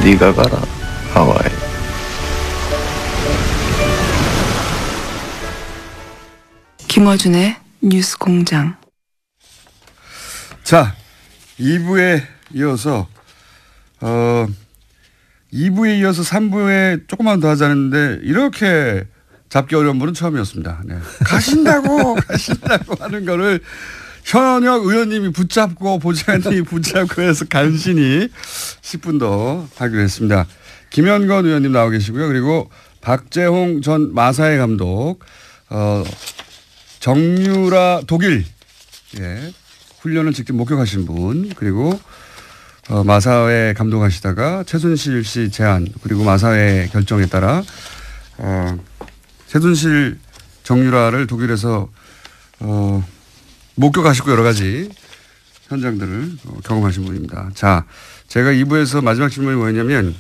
네가 가라 하와이. 김어준의 뉴스공장. 자, 2부에 이어서 2부에 이어서 3부에 조금만 더 하자는데 이렇게 잡기 어려운 분은 처음이었습니다. 네. 가신다고 하는 거를 현역 의원님이 붙잡고 보좌관님이 붙잡고 해서 간신히 10분 더 하기로 했습니다. 김현건 의원님 나와 계시고요. 그리고 박재홍 전 마사회 감독, 정유라 독일 훈련을 직접 목격하신 분, 그리고 마사회 감독하시다가 최순실 씨 제안 그리고 마사회 결정에 따라 최순실 정유라를 독일에서 목격하시고 여러 가지 현장들을 경험하신 분입니다. 자, 제가 2부에서 마지막 질문이 뭐였냐면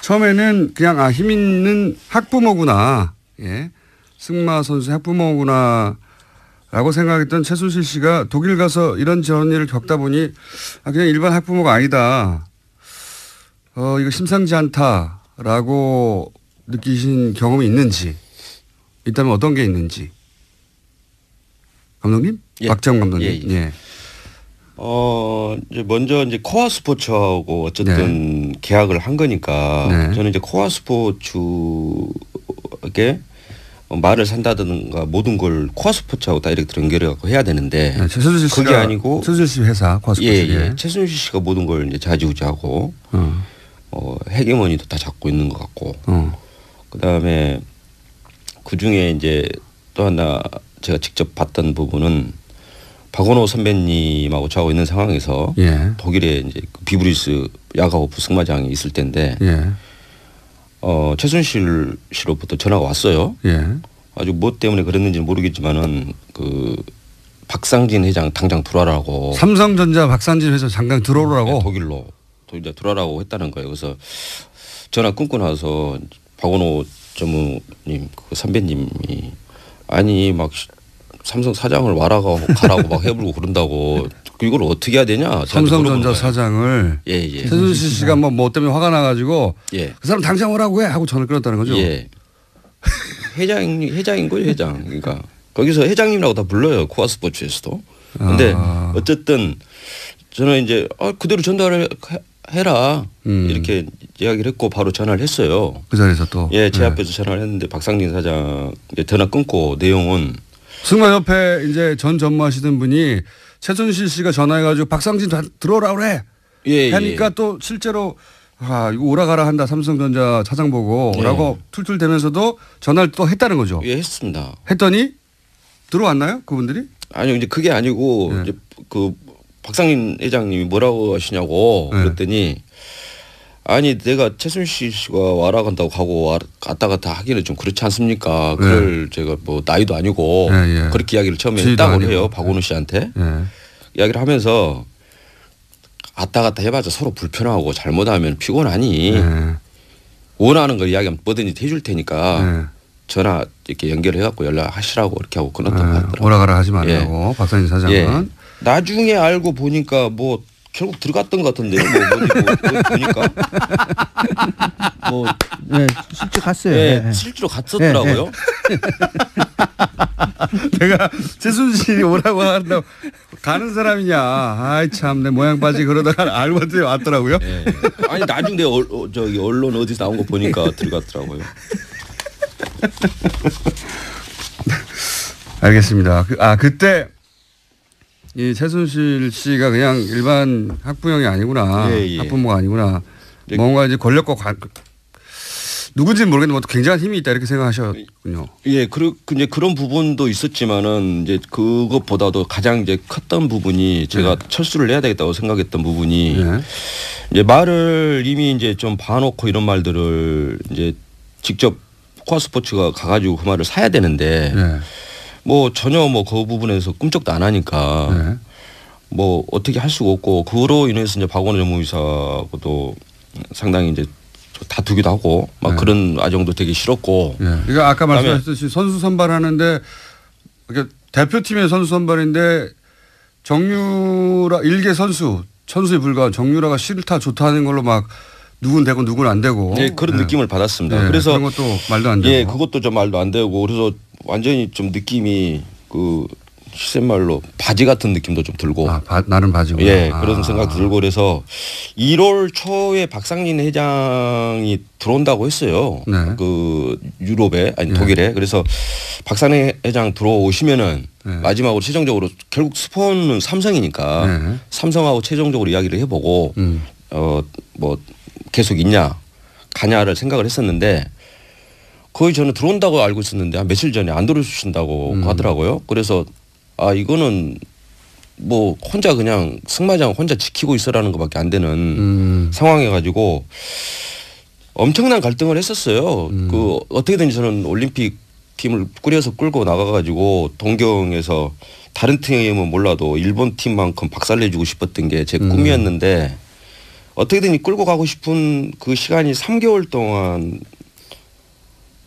처음에는 그냥 힘 있는 학부모구나. 예. 승마 선수 학부모구나 라고 생각했던 최순실 씨가 독일 가서 이런 저런 일을 겪다 보니 그냥 일반 학부모가 아니다. 이거 심상치 않다라고 느끼신 경험이 있는지, 있다면 어떤 게 있는지. 감독님? 예. 박재홍 감독님. 예. 예. 이제 먼저 이제 코아 스포츠하고 어쨌든 계약을 한 거니까 저는 이제 코아 스포츠에게 말을 산다든가 모든 걸 코아 스포츠하고 다 이렇게 연결해 갖고 해야 되는데 최순실 씨가 그게 아니고 최순실 씨 회사 코아 스포츠. 예. 최순실 씨가 모든 걸 이제 좌지우지하고 헤게모니도 다 잡고 있는 것 같고 그다음에 그 중에 이제 또 하나 제가 직접 봤던 부분은 박원호 선배님하고 저하고 있는 상황에서 독일에 이제 비브리스 야가호프 승마장이 있을 때인데 최순실 씨로부터 전화가 왔어요. 아주 뭐 때문에 그랬는지는 모르겠지만은 그 박상진 회장 당장 들어와라고. 삼성전자 박상진 회장 잠깐 들어오라고. 독일로 이제 들어와라고 했다는 거예요. 그래서 전화 끊고 나서 박원호 전무님 그 선배님이 아니 막 삼성 사장을 가라고 막 해불고 그런다고 이걸 어떻게 해야 되냐. 삼성전자 사장을 최순실 씨가 뭐 때문에 화가 나가지고 그 사람 당장 오라고 해 하고 전화를 끊었다는 거죠. 예. 회장인 거예요, 회장. 그러니까 거기서 회장님이라고 다 불러요, 코아 스포츠에서도. 근데 어쨌든 저는 이제 그대로 전달을 해라 이렇게 이야기를 했고 바로 전화를 했어요. 그 자리에서 또. 예, 제 앞에서 전화를 했는데 박상진 사장 전화 끊고 내용은 승마협회 이제 전 전무하시던 분이 최순실 씨가 전화해가지고 박상진 들어오라 그래. 하니까 또 실제로 이거 오라 가라 한다 삼성전자 차장 보고라고 툴툴대면서도 전화를 또 했다는 거죠. 예, 했습니다. 했더니 들어왔나요, 그분들이? 아니요, 이제 그게 아니고 이제 그 박상진 회장님이 뭐라고 하시냐고 그랬더니 아니 내가 최순실 씨가 와라 간다고 가고 왔다 갔다 하기는 좀 그렇지 않습니까? 그럴 제가 뭐 나이도 아니고 그렇게 이야기를 처음에 했다고 아니고. 해요. 박원우 씨한테. 이야기를 하면서 왔다 갔다 해봤자 서로 불편하고 잘못하면 피곤하니 원하는 걸 이야기하면 뭐든지 해줄 테니까 전화 이렇게 연결해갖고 연락하시라고 이렇게 하고 끊었다고 하더라고요. 오라 가라 하지 말라고 박상진 사장은. 나중에 알고 보니까 뭐 결국 들어갔던 것 같은데요. 뭐 보니까. 실제 갔어요. 네, 실제로 갔었더라고요. 내가 최순실이 오라고 한다고 가는 사람이냐. 아이 참 내 모양 빠지 그러다가 알고 왔더라고요. 아니 나중에 저기 언론 어디서 나온 거 보니까 들어갔더라고요. 알겠습니다. 그때 이 최순실 씨가 그냥 일반 학부형이 아니구나. 학부모가 아니구나. 뭔가 이제 권력과 누군지는 모르겠는데 뭐 굉장한 힘이 있다 이렇게 생각하셨군요. 예, 이제 그런 부분도 있었지만은 이제 그것보다도 가장 이제 컸던 부분이 제가 철수를 해야 되겠다고 생각했던 부분이 이제 말을 이미 이제 좀 봐놓고 이런 말들을 이제 직접 코아 스포츠가 가가지고 그 말을 사야 되는데 뭐 전혀 뭐 그 부분에서 꿈쩍도 안 하니까 뭐 어떻게 할 수가 없고 그로 인해서 이제 박원호 전무이사하고도 상당히 이제 다투기도 하고 막 그런 과정도 되게 싫었고. 그러니까 아까 말씀하셨듯이 선수 선발하는데 그러니까 대표팀의 선수 선발인데 정유라 일개 선수에 불과한 정유라가 싫다 좋다 하는 걸로 막 누군 되고 누군 안 되고. 네, 그런 느낌을 받았습니다. 네, 그래서 그런 것도 말도 안 되고. 예, 그것도 좀 말도 안 되고 그래서 완전히 좀 느낌이 그 시샘말로 바지 같은 느낌도 좀 들고. 나는 바지구나. 예, 그런 생각 들고 그래서 1월 초에 박상진 회장이 들어온다고 했어요. 네. 그 유럽에 아니 독일에. 그래서 박상진 회장 들어오시면은 마지막으로 최종적으로 결국 스폰은 삼성이니까 삼성하고 최종적으로 이야기를 해보고 뭐 계속 있냐 가냐를 생각을 했었는데 거의 저는 들어온다고 알고 있었는데 한 며칠 전에 안 들어주신다고 하더라고요. 그래서 이거는 뭐 혼자 그냥 승마장 혼자 지키고 있어라는 것밖에 안 되는 상황해 가지고 엄청난 갈등을 했었어요. 그 어떻게든지 저는 올림픽 팀을 꾸려서 끌고 나가 가지고 동경에서 다른 팀은 몰라도 일본 팀만큼 박살내주고 싶었던 게 제 꿈이었는데 어떻게든 끌고 가고 싶은 그 시간이 3개월 동안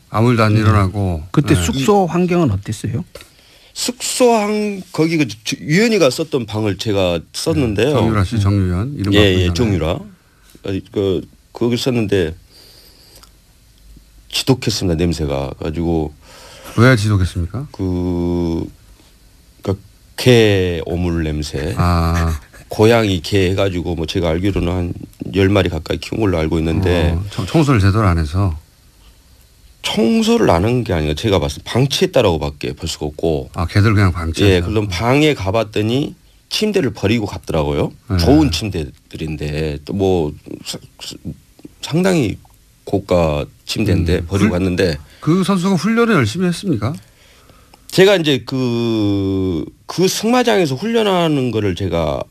아무 일도 안 일어나고. 그때 숙소 환경은 어땠어요? 거기 그 유연이가 썼던 방을 제가 썼는데요. 정유라 씨, 정유연 이름 예, 정유라. 거기 썼는데 지독했습니다. 냄새가 가지고. 왜 지독했습니까? 개 오물 냄새. 고양이 개 해가지고 뭐 제가 알기로는 한 10마리 가까이 키운 걸로 알고 있는데. 청소를 제대로 안 해서. 청소를 안 한 게 아니라 제가 봤을 때 방치했다라고 밖에 볼 수가 없고. 개들 그냥 방치했다. 예, 그럼 방에 가봤더니 침대를 버리고 갔더라고요. 좋은 침대들인데 또 뭐 상당히 고가 침대인데 버리고 갔는데. 그 선수가 훈련을 열심히 했습니까? 제가 이제 그 승마장에서 훈련하는 거를 제가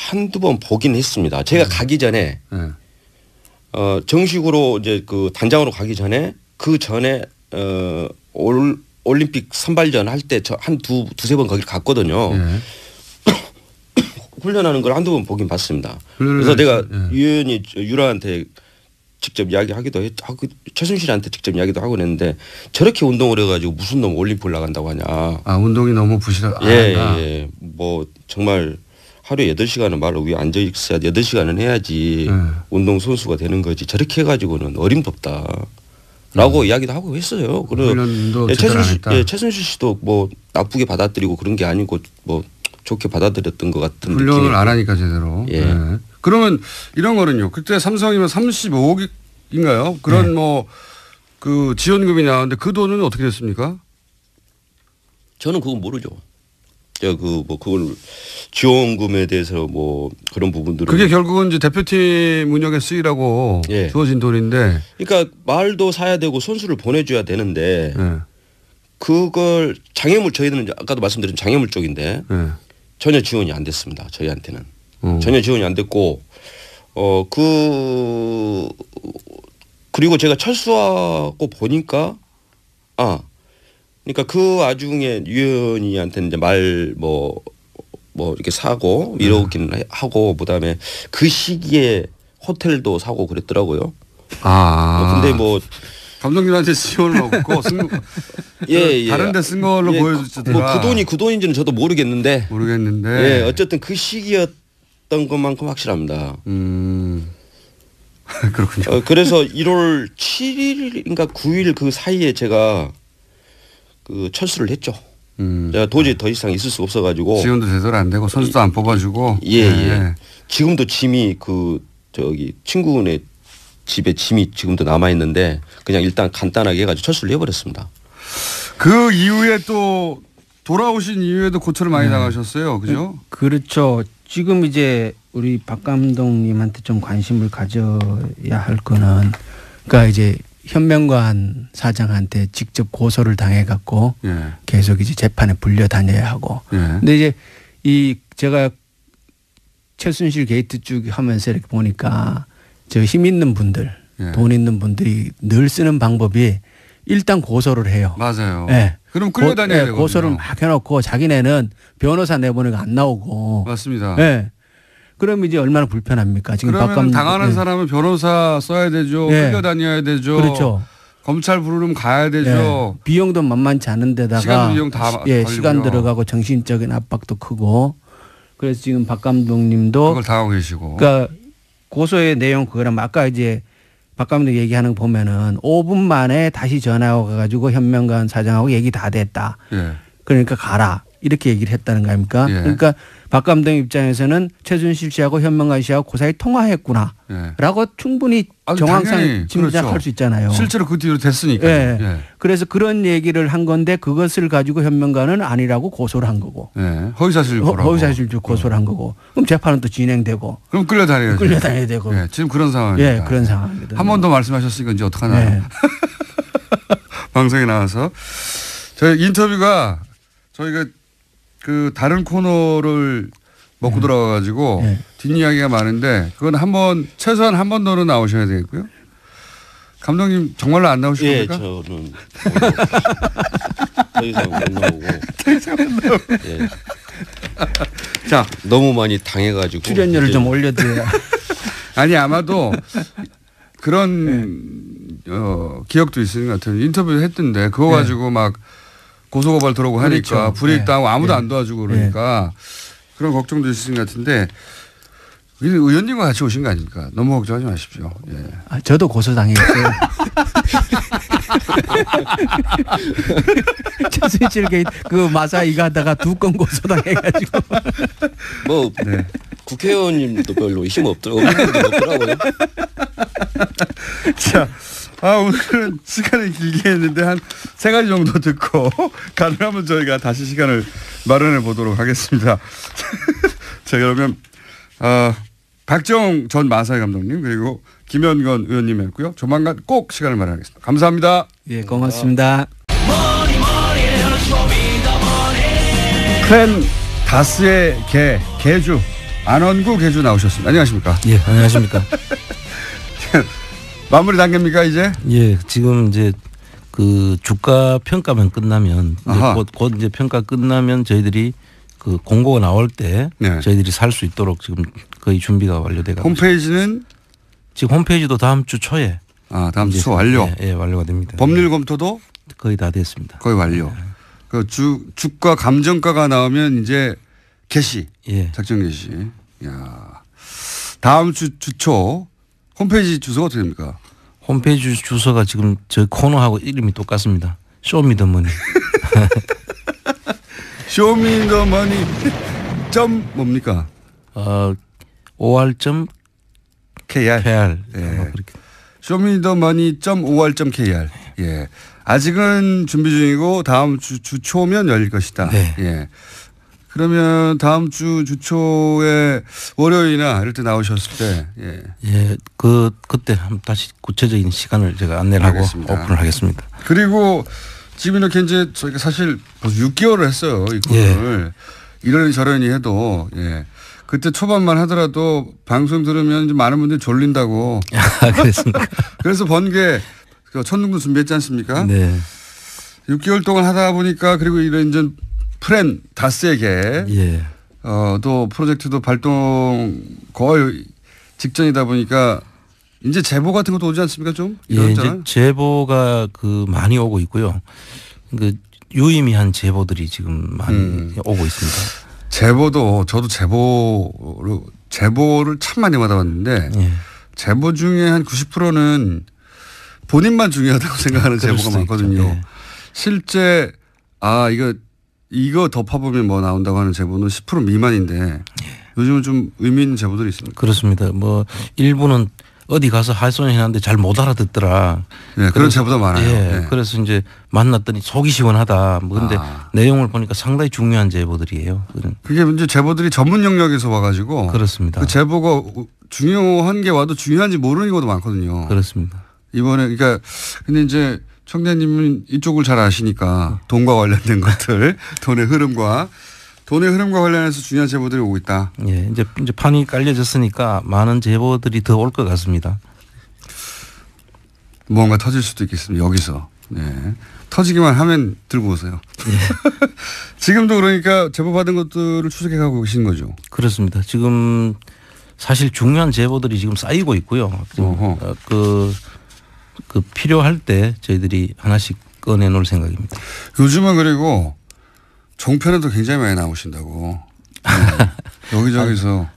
한두 번 보긴 했습니다. 제가 가기 전에 정식으로 이제 그 단장으로 가기 전에 그 전에 올림픽 선발전 할 때 저 한 두세 번 거기를 갔거든요. 훈련하는 걸 한두 번 보긴 봤습니다. 그래서 내가 유연히 유라한테 직접 이야기하기도 하고 최순실한테 직접 이야기도 하고 그랬는데 저렇게 운동을 해가지고 무슨 놈 올림픽 올라간다고 하냐. 운동이 너무 부실하다. 예. 뭐 정말 하루에 8시간은 말로 위에 앉아 있어야 8시간은 해야지 운동 선수가 되는 거지. 저렇게 해가지고는 어림덥다라고 이야기도 하고 했어요. 그리고 최순실 씨도 뭐 나쁘게 받아들이고 그런 게 아니고 뭐 좋게 받아들였던 것 같은 느낌이. 훈련을 안 하니까 제대로. 예. 그러면 이런 거는요. 그때 삼성이면 35억인가요? 그런 뭐 그 지원금이 나왔는데 그 돈은 어떻게 됐습니까? 저는 그건 모르죠. 제가 그걸 지원금에 대해서 뭐 그런 부분들은 그게 결국은 이제 대표팀 운영에 쓰이라고 주어진 돈인데. 그러니까 말도 사야 되고 선수를 보내줘야 되는데 그걸 장애물 저희는 아까도 말씀드린 장애물 쪽인데 전혀 지원이 안 됐습니다. 저희한테는 전혀 지원이 안 됐고 그리고 제가 철수하고 보니까 그러니까 그 와중에 유연이한테는 이제 말 뭐 이렇게 사고 이러긴 하고 그다음에 그 시기에 호텔도 사고 그랬더라고요. 근데 뭐 감독님한테 지원을 없고 다른 데 쓴 걸로 보여주셨더라. 뭐 그 돈인지는 저도 모르겠는데. 예, 어쨌든 그 시기였던 것만큼 확실합니다. 그렇군요. 그래서 1월 7일인가 9일 그 사이에 제가 그 철수를 했죠. 제가 도저히 더 이상 있을 수가 없어가지고. 지원도 제대로 안 되고 선수도 안 뽑아주고. 예. 지금도 짐이 친구네 집에 짐이 지금도 남아 있는데 그냥 일단 간단하게 해가지고 철수를 해버렸습니다. 그 이후에 또 돌아오신 이후에도 고초를 많이 당하셨어요, 그죠? 그렇죠. 지금 이제 우리 박 감독님한테 좀 관심을 가져야 할 거는 그러니까 이제 현명관 사장한테 직접 고소를 당해갖고 계속 이제 재판에 불려 다녀야 하고. 근데 이제 제가 최순실 게이트 쭉 하면서 이렇게 보니까 저 힘 있는 분들, 돈 있는 분들이 늘 쓰는 방법이 일단 고소를 해요. 맞아요. 그럼 끌려다녀야 되거든요. 고소를 막 해놓고 자기네는 변호사 내보내고 안 나오고. 맞습니다. 그럼 이제 얼마나 불편합니까? 지금 그러면 당하는 사람은 변호사 써야 되죠. 끌려다녀야 되죠. 그렇죠. 검찰 부르면 가야 되죠. 비용도 만만치 않은 데다가 시간 비용 다 시간 들어가고 정신적인 압박도 크고. 그래서 지금 박 감독님도 그걸 당하고 계시고. 그러니까 고소의 내용 그거랑 아까 이제 박 감독 얘기하는 거 보면은 5분 만에 다시 전화가 가지고 현명관 사장하고 얘기 다 됐다. 예. 그러니까 가라. 이렇게 얘기를 했다는 거 아닙니까? 예. 그러니까 박 감독 입장에서는 최순실 씨하고 현명관 씨하고 그 사이 통화했구나. 예. 라고 충분히 아니, 정황상 당연히 짐작할 그렇죠. 수 있잖아요. 실제로 그 뒤로 됐으니까. 예. 예. 그래서 그런 얘기를 한 건데 그것을 가지고 현명관은 아니라고 고소를 한 거고. 예. 허위사실보라고. 허위사실적 고소를 한 거고. 그럼 재판은 또 진행되고. 그럼 끌려다녀야죠. 끌려다녀야 되고. 예. 지금 그런 상황입니다. 예, 그런 상황입니다. 한 번 더 말씀하셨으니까 이제 어떡하나요? 네. 방송에 나와서. 저희 인터뷰가 저희가 그 다른 코너를 먹고 들어가가지고 네. 뒷이야기가 많은데 그건 최소한 한 번 더는 나오셔야 되겠고요. 감독님 정말로 안 나오실 예, 겁니까? 저는 더 이상 못 나오고. 예. 자, 너무 많이 당해가지고 출연료를 이제 좀 올려드려야. 아니 아마도 그런 기억도 있는 것 같아요. 인터뷰 했던데 그거 가지고 막 고소고발 들어오고 하니까 그렇죠. 불이익당하고 아무도 네. 안 도와주고 그러니까 그런 걱정도 있으신 것 같은데 의원님과 같이 오신 거 아닙니까? 너무 걱정하지 마십시오. 예. 아, 저도 고소당했어요. 최순실 게이트 그 마사 이거 하다가 2건 고소당해가지고. 뭐 네. 국회의원님도 별로 의심 없더라고요. 자, 오늘은 시간을 길게 했는데 한 3가지 정도 듣고 가능하면 저희가 다시 시간을 마련해 보도록 하겠습니다. 자, 그러면 박정웅 전 마사회 감독님 그리고 김현건 의원님이었고요. 조만간 꼭 시간을 마련하겠습니다. 감사합니다. 예, 고맙습니다. 크랜 다스의 개주 안원구 개주 나오셨습니다. 안녕하십니까? 예, 안녕하십니까? 마무리 단계입니까 이제? 예, 지금 이제 그 주가 평가만 끝나면 이제 곧 이제 평가 끝나면 저희들이 그 공고가 나올 때 네. 저희들이 살 수 있도록 지금 거의 준비가 완료돼 가고 홈페이지는 지금 홈페이지도 다음 주 초에 다음 주 완료. 예, 완료가 됩니다. 법률 검토도 거의 다 됐습니다. 거의 완료. 그 주가 감정가가 나오면 이제 개시. 예. 작전 개시. 야. 다음 주 주초 홈페이지 주소가 어떻게 됩니까? 홈페이지 주소가 지금 저희 코너하고 이름이 똑같습니다. 쇼미더머니. 쇼미더머니 점 뭡니까? OR.KR. 예. 쇼미더머니.or.kr. 예. 아직은 준비 중이고 다음 주 주초면 열릴 것이다. 네. 예. 그러면 다음 주 주초에 월요일이나 이럴 때 나오셨을 때 예. 예. 그때 한번 다시 구체적인 시간을 제가 안내를 하고 알겠습니다. 오픈을 하겠습니다. 그리고 지금 이렇게 이제 저희가 사실 벌써 6개월을 했어요. 이 코너를. 이러니 저러니 해도 예. 그때 초반만 하더라도 방송 들으면 이제 많은 분들이 졸린다고. 그렇습니까? 그래서 번개 천둥도 준비했지 않습니까? 네. 6개월 동안 하다 보니까 그리고 이런 이제 프렌 다스에게 예. 또 프로젝트도 발동 거의 직전이다 보니까 이제 제보 같은 것도 오지 않습니까 좀? 예, 이제 제보가 그 많이 오고 있고요. 그 유의미한 제보들이 지금 많이 오고 있습니다. 제보도 저도 제보를 참 많이 받아봤는데 예. 제보 중에 한 90%는 본인만 중요하다고 생각하는 제보가 많거든요. 예. 실제 이거 덮어보면 뭐 나온다고 하는 제보는 10% 미만인데 요즘은 좀 의미 있는 제보들이 있습니다. 그렇습니다. 뭐 일부는 어디 가서 할선해놨는데 잘 못 알아듣더라. 네, 그런 제보도 많아요. 예, 네. 그래서 이제 만났더니 속이 시원하다. 뭐 근데 내용을 보니까 상당히 중요한 제보들이에요. 그게 이제 제보들이 전문 영역에서 와가지고 그렇습니다. 그 제보가 중요한 게 와도 중요한지 모르는 경우도 많거든요. 그렇습니다. 이번에 그러니까 근데 이제 청장님은 이쪽을 잘 아시니까 돈과 관련된 것들, 돈의 흐름과 관련해서 중요한 제보들이 오고 있다. 예, 이제 판이 깔려졌으니까 많은 제보들이 더 올 것 같습니다. 무언가 터질 수도 있겠습니다. 여기서. 네. 터지기만 하면 들고 오세요. 예. 지금도 그러니까 제보 받은 것들을 추적해 가고 계신 거죠. 그렇습니다. 지금 사실 중요한 제보들이 지금 쌓이고 있고요. 그 필요할 때 저희들이 하나씩 꺼내 놓을 생각입니다. 요즘은 그리고 종편에도 굉장히 많이 나오신다고. 네. 여기저기서.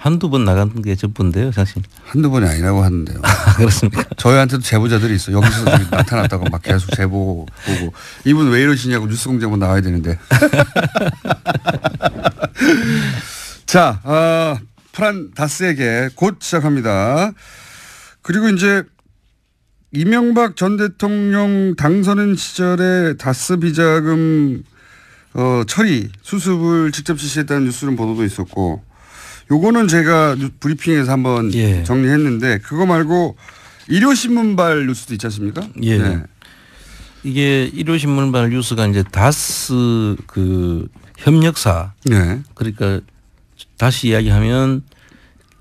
한두 번 나간 게 저뿐인데요, 사실. 한두 번이 아니라고 하는데요. 그렇습니까? 저희한테도 제보자들이 있어. 여기서 저기 나타났다고 막 계속 제보 보고 이분 왜 이러시냐고 뉴스공장만 나와야 되는데. 자, 프란 다스에게 곧 시작합니다. 그리고 이제 이명박 전 대통령 당선인 시절에 다스 비자금 처리 수습을 직접 지시했다는 뉴스는 보도도 있었고 요거는 제가 브리핑에서 한번 예. 정리했는데 그거 말고 일요신문발 뉴스도 있지 않습니까? 예. 네. 이게 일요신문발 뉴스가 이제 다스 그 협력사. 네. 그러니까 다시 이야기하면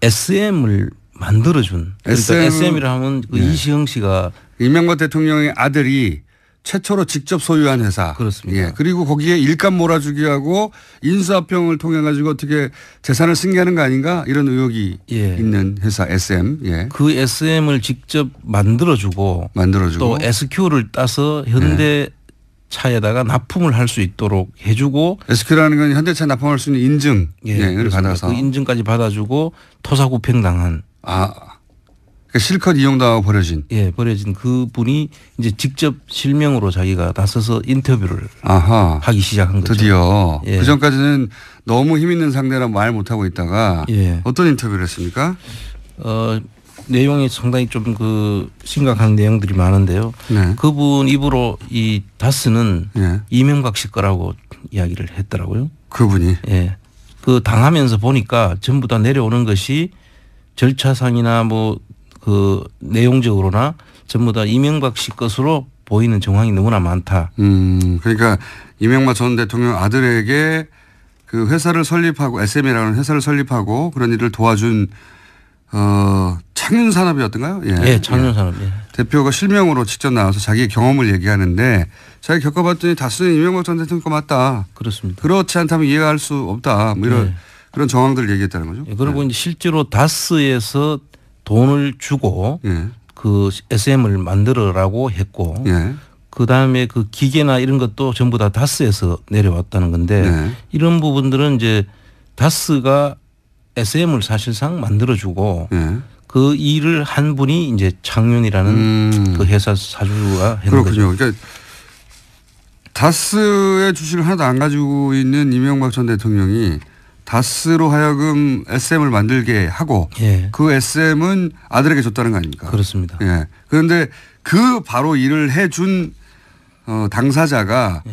SM을 만들어준. 그러니까 SM이라 하면 그 네. 이시영 씨가 이명박 대통령의 아들이 최초로 직접 소유한 회사. 그렇습니다. 예. 그리고 거기에 일감 몰아주기 하고 인수합병을 통해 가지고 어떻게 재산을 승계하는 거 아닌가 이런 의혹이 예. 있는 회사 SM. 예. 그 SM을 직접 만들어주고 또 SQ를 따서 현대 차에다가 납품을 할 수 있도록 해주고 SQ라는 건 현대차 납품할 수 있는 인증을 받아서 그 인증까지 받아주고 토사구팽당한 그러니까 실컷 이용당하고 버려진 그 분이 이제 직접 실명으로 자기가 나서서 인터뷰를 하기 시작한 거죠. 드디어 예. 그 전까지는 너무 힘 있는 상대라 말 못하고 있다가 예. 어떤 인터뷰를 했습니까? 내용이 상당히 좀 그 심각한 내용들이 많은데요. 네. 그분 입으로 이 다스는 예. 이명박 씨 거라고 이야기를 했더라고요. 그분이. 예. 그 당하면서 보니까 전부 다 내려오는 것이 절차상이나 뭐 그 내용적으로나 전부 다 이명박 씨 것으로 보이는 정황이 너무나 많다. 그러니까 이명박 전 대통령 아들에게 그 회사를 설립하고 SM이라는 회사를 설립하고 그런 일을 도와준 창윤산업이었던가요? 예, 창윤산업. 예. 대표가 실명으로 직접 나와서 자기의 경험을 얘기하는데 자기 겪어봤더니 다스는 이명박 전 대통령 거 맞다. 그렇습니다. 그렇지 않다면 이해할 수 없다. 뭐 이런 그런 정황들을 얘기했다는 거죠. 예, 그리고 이제 실제로 다스에서 돈을 주고 예. 그 SM을 만들어라고 했고 예. 그 다음에 그 기계나 이런 것도 전부 다 다스에서 내려왔다는 건데 네. 이런 부분들은 이제 다스가 SM을 사실상 만들어주고 그 일을 한 분이 이제 창윤이라는 그 회사 사주가 했는 그렇군요. 거죠. 그러니까 다스의 주식을 하나도 안 가지고 있는 이명박 전 대통령이 다스로 하여금 SM을 만들게 하고 그 SM은 아들에게 줬다는 거 아닙니까? 그렇습니다. 예. 그런데 그 바로 일을 해준 당사자가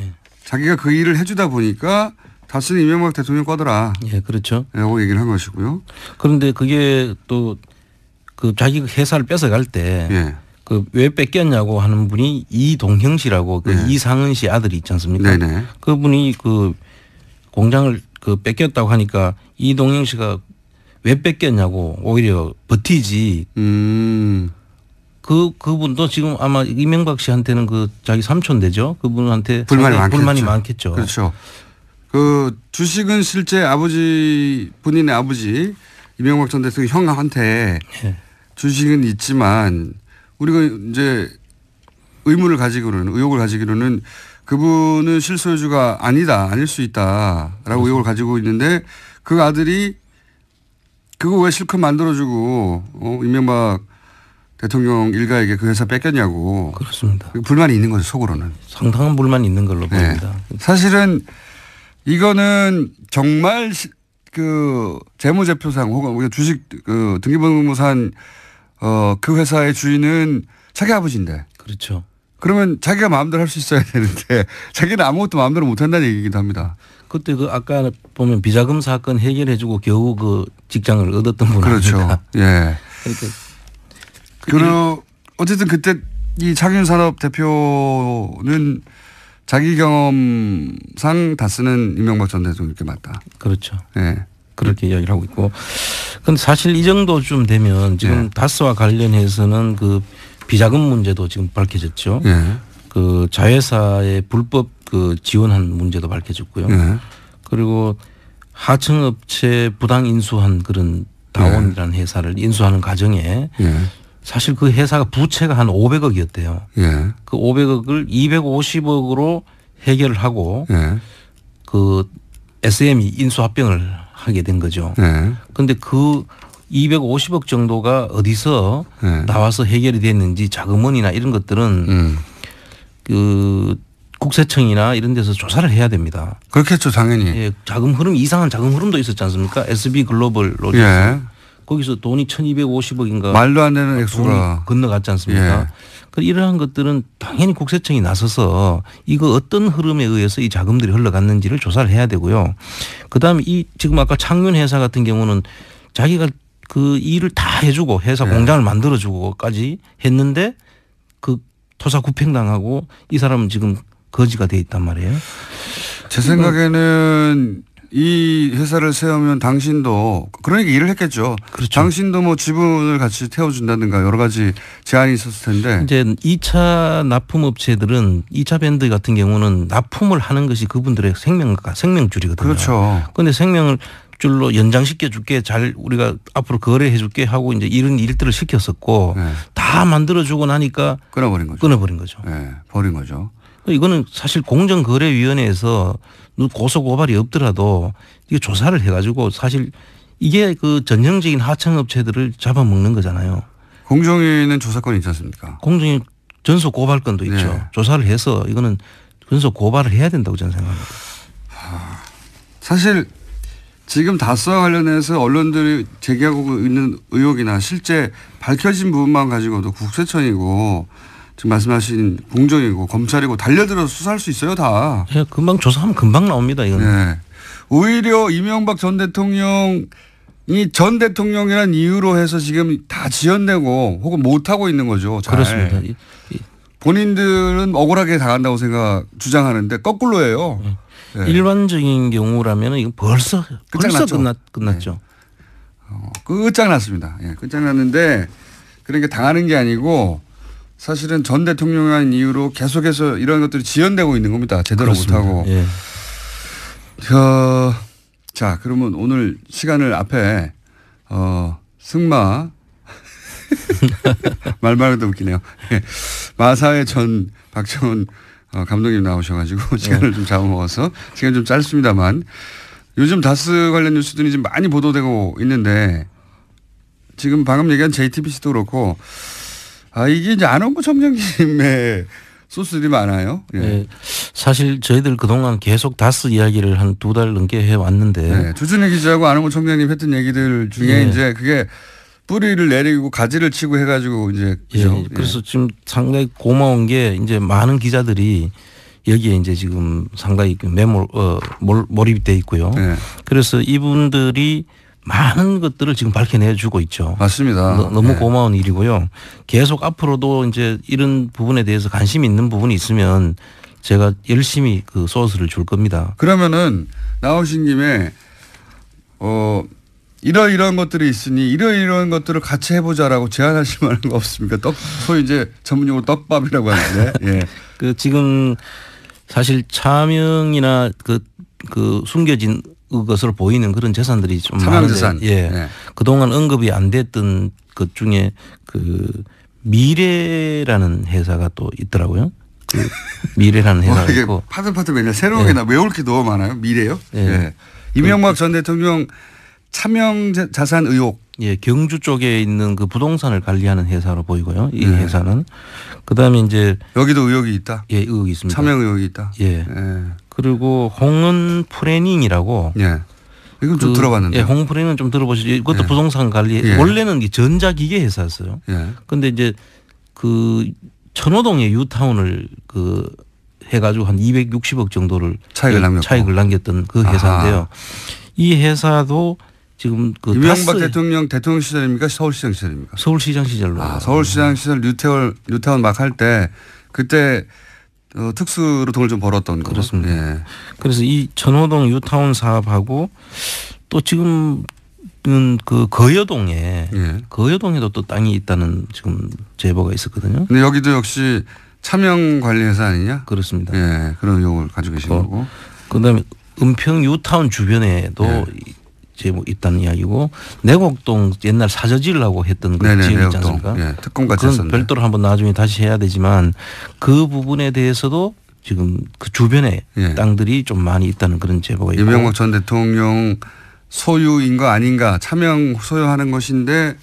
자기가 그 일을 해주다 보니까 다스는 이명박 대통령 거더라. 예, 그렇죠. 라고 얘기를 한 것이고요. 그런데 그게 또 그 자기 회사를 뺏어갈 때 그 왜 뺏겼냐고 하는 분이 이동형 씨라고 그 이상은 씨 아들이 있지 않습니까? 네네. 그분이 그 공장을 그 뺏겼다고 하니까 이동형 씨가 왜 뺏겼냐고 오히려 버티지. 그분도 지금 아마 이명박 씨한테는 그 자기 삼촌 되죠. 그분한테 불만이 많겠죠. 그렇죠. 그 주식은 실제 본인의 아버지 이명박 전 대통령 형한테 주식은 있지만 우리가 이제 의혹을 가지기로는 그분은 실소유주가 아닐 수 있다라고 의혹을 가지고 있는데 그 아들이 그거 왜 실컷 만들어주고 이명박 대통령 일가에게 그 회사 뺏겼냐고. 그렇습니다. 불만이 있는 거죠, 속으로는. 상당한 불만이 있는 걸로 보입니다. 사실은 이거는 정말 그 재무제표상 혹은 주식 그 등기부등본상 그 회사의 주인은 자기 아버지인데. 그렇죠. 그러면 자기가 마음대로 할 수 있어야 되는데 자기는 아무것도 마음대로 못 한다는 얘기이기도 합니다. 그때 그 아까 보면 비자금 사건 해결해주고 겨우 그 직장을 얻었던 분 그렇죠. 아닙니까? 예. 그러니까 어쨌든 그때 이 창윤산업 대표는 자기 경험상 다스는 이명박 전 대통령께 맞다. 그렇죠. 예. 그렇게 이야기를 하고 있고. 근데 사실 이 정도쯤 되면 지금 다스와 관련해서는 그 비자금 문제도 지금 밝혀졌죠. 그 자회사의 불법 그 지원한 문제도 밝혀졌고요. 그리고 하청업체 부당 인수한 그런 다원이라는 회사를 인수하는 과정에 사실 그 회사가 부채가 한 500억이었대요. 그 500억을 250억으로 해결을 하고 그 SM이 인수합병을 하게 된 거죠. 네. 그런데 그 250억 정도가 어디서 네. 나와서 나와서 해결이 됐는지 자금원이나 이런 것들은 그 국세청이나 이런 데서 조사를 해야 됩니다. 그렇겠죠, 당연히. 예, 자금 흐름 이상한 자금 흐름도 있었지 않습니까? SB 글로벌 로지스 예. 거기서 돈이 1,250억인가 말도 안 되는 액수가. 돈이 건너갔지 않습니까? 그 이러한 것들은 당연히 국세청이 나서서 이거 어떤 흐름에 의해서 이 자금들이 흘러갔는지를 조사를 해야 되고요. 그다음에 이 지금 아까 창윤 회사 같은 경우는 자기가 그 일을 다 해주고 회사 공장을 만들어주고까지 했는데 그 토사 구팽당하고 이 사람은 지금 거지가 돼 있단 말이에요. 제 생각에는 이 회사를 세우면 당신도 그러니까 일을 했겠죠. 그렇죠. 당신도 뭐 지분을 같이 태워준다든가 여러 가지 제안이 있었을 텐데. 이제 2차 납품업체들은 2차 밴드 같은 경우는 납품을 하는 것이 그분들의 생명줄이거든요. 그렇죠. 그런데 생명줄로 연장시켜 줄게 잘 우리가 앞으로 거래해 줄게 하고 이제 이런 일들을 시켰었고 네. 다 만들어주고 나니까 끊어버린 거죠. 끊어버린 거죠. 네, 버린 거죠. 이거는 사실 공정거래위원회에서 고소고발이 없더라도 이게 조사를 해가지고 사실 이게 그 전형적인 하청업체들을 잡아먹는 거잖아요. 공정위는 조사권이 있지 않습니까? 공정위 전소고발권도 있죠. 네. 조사를 해서 이거는 전소고발을 해야 된다고 저는 생각합니다. 사실 지금 다스와 관련해서 언론들이 제기하고 있는 의혹이나 실제 밝혀진 부분만 가지고도 국세청이고 지금 말씀하신 공정이고 검찰이고 달려들어서 수사할 수 있어요 다. 예, 금방 조사하면 금방 나옵니다. 이거는. 네. 오히려 이명박 전 대통령이 전 대통령이라는 이유로 해서 지금 다 지연되고 혹은 못하고 있는 거죠. 잘. 그렇습니다. 본인들은 억울하게 당한다고 주장하는데 거꾸로예요. 네. 일반적인 경우라면 이건 벌써 끝났죠. 끝장났습니다. 예, 끝장났는데 그러니까 당하는 게 아니고 사실은 전 대통령이라는 이유로 계속해서 이런 것들이 지연되고 있는 겁니다. 제대로 그렇습니다. 못하고. 예. 자, 그러면 오늘 시간을 앞에 승마 말말도 웃기네요. 예. 마사회 전 박정훈 감독님 나오셔가지고 시간을 좀 잡아먹어서 시간 좀 짧습니다만 요즘 다스 관련 뉴스들이 좀 많이 보도되고 있는데 지금 방금 얘기한 JTBC도 그렇고 이게 이제 안원구 청장님의 소스들이 많아요. 예. 네. 사실 저희들 그동안 계속 다스 이야기를 한 2달 넘게 해왔는데. 네. 주준희 기자하고 안원구 청장님 했던 얘기들 중에 네. 이제 그게 뿌리를 내리고 가지를 치고 해가지고 이제. 그죠? 예. 그래서 지금 상당히 고마운 게 이제 많은 기자들이 여기에 이제 지금 상당히 몰입이 돼 있고요. 네. 그래서 이분들이 많은 것들을 지금 밝혀내 주고 있죠. 맞습니다. 너무 고마운 일이고요. 계속 앞으로도 이제 이런 부분에 대해서 관심이 있는 부분이 있으면 제가 열심히 그 소스를 줄 겁니다. 그러면은 나오신 김에 이러이러한 것들이 있으니 이러이러한 것들을 같이 해보자라고 제안하실 만한 거 없습니까? 소위 이제 전문용어로 떡밥이라고 하는데. 예. 그 지금 사실 차명이나 그 숨겨진 것으로 보이는 그런 재산들이 좀 많은데, 재산. 예. 네. 그동안 언급이 안 됐던 것 중에 그 미래라는 회사가 또 있더라고요. 그 미래라는 회사가 있고. 파들파들 맨날 새로운 게 외울 게 너무 많아요. 미래요? 예. 예. 이명박 전 대통령 차명 자산 의혹. 예, 경주 쪽에 있는 그 부동산을 관리하는 회사로 보이고요. 이 회사는. 그다음에 이제 여기도 의혹이 있다. 예, 의혹이 있습니다. 차명 의혹이 있다. 예. 예. 그리고 홍은 프레닝이라고. 예. 이건 좀 들어봤는데. 예, 홍은 프레닝은 좀 들어보시죠. 이것도 예. 부동산 관리. 예. 원래는 전자기계 회사였어요. 예. 그런데 이제 그 천호동의 유타운을 그 해가지고 한 260억 정도를 차익을 남겼던 그 회사인데요. 아하. 이 회사도 지금 그 이명박 대통령 시절입니까? 서울시장 시절입니까? 서울시장 시절로. 서울시장 시절 뉴타운 막 할 때 그때 특수로 돈을 좀 벌었던 거. 그렇습니다. 예. 그래서 이 천호동 유타운 사업하고 또 지금 그 거여동에 예. 거여동에도 또 땅이 있다는 지금 제보가 있었거든요. 근데 여기도 역시 차명 관리 회사 아니냐? 그렇습니다. 예. 그런 의혹을 가지고 계신 거고. 그다음에 은평 유타운 주변에도 예. 제보 있다는 이야기고 내곡동 옛날 사저지라고 했던 그 지역 있지 않습니까? 예. 특공같이 그건 했었는데. 별도로 한번 나중에 다시 해야 되지만 그 부분에 대해서도 지금 그 주변에 예. 땅들이 좀 많이 있다는 그런 제보가 있고. 이명박 전 대통령 소유인 거 아닌가, 차명 소유하는 것인데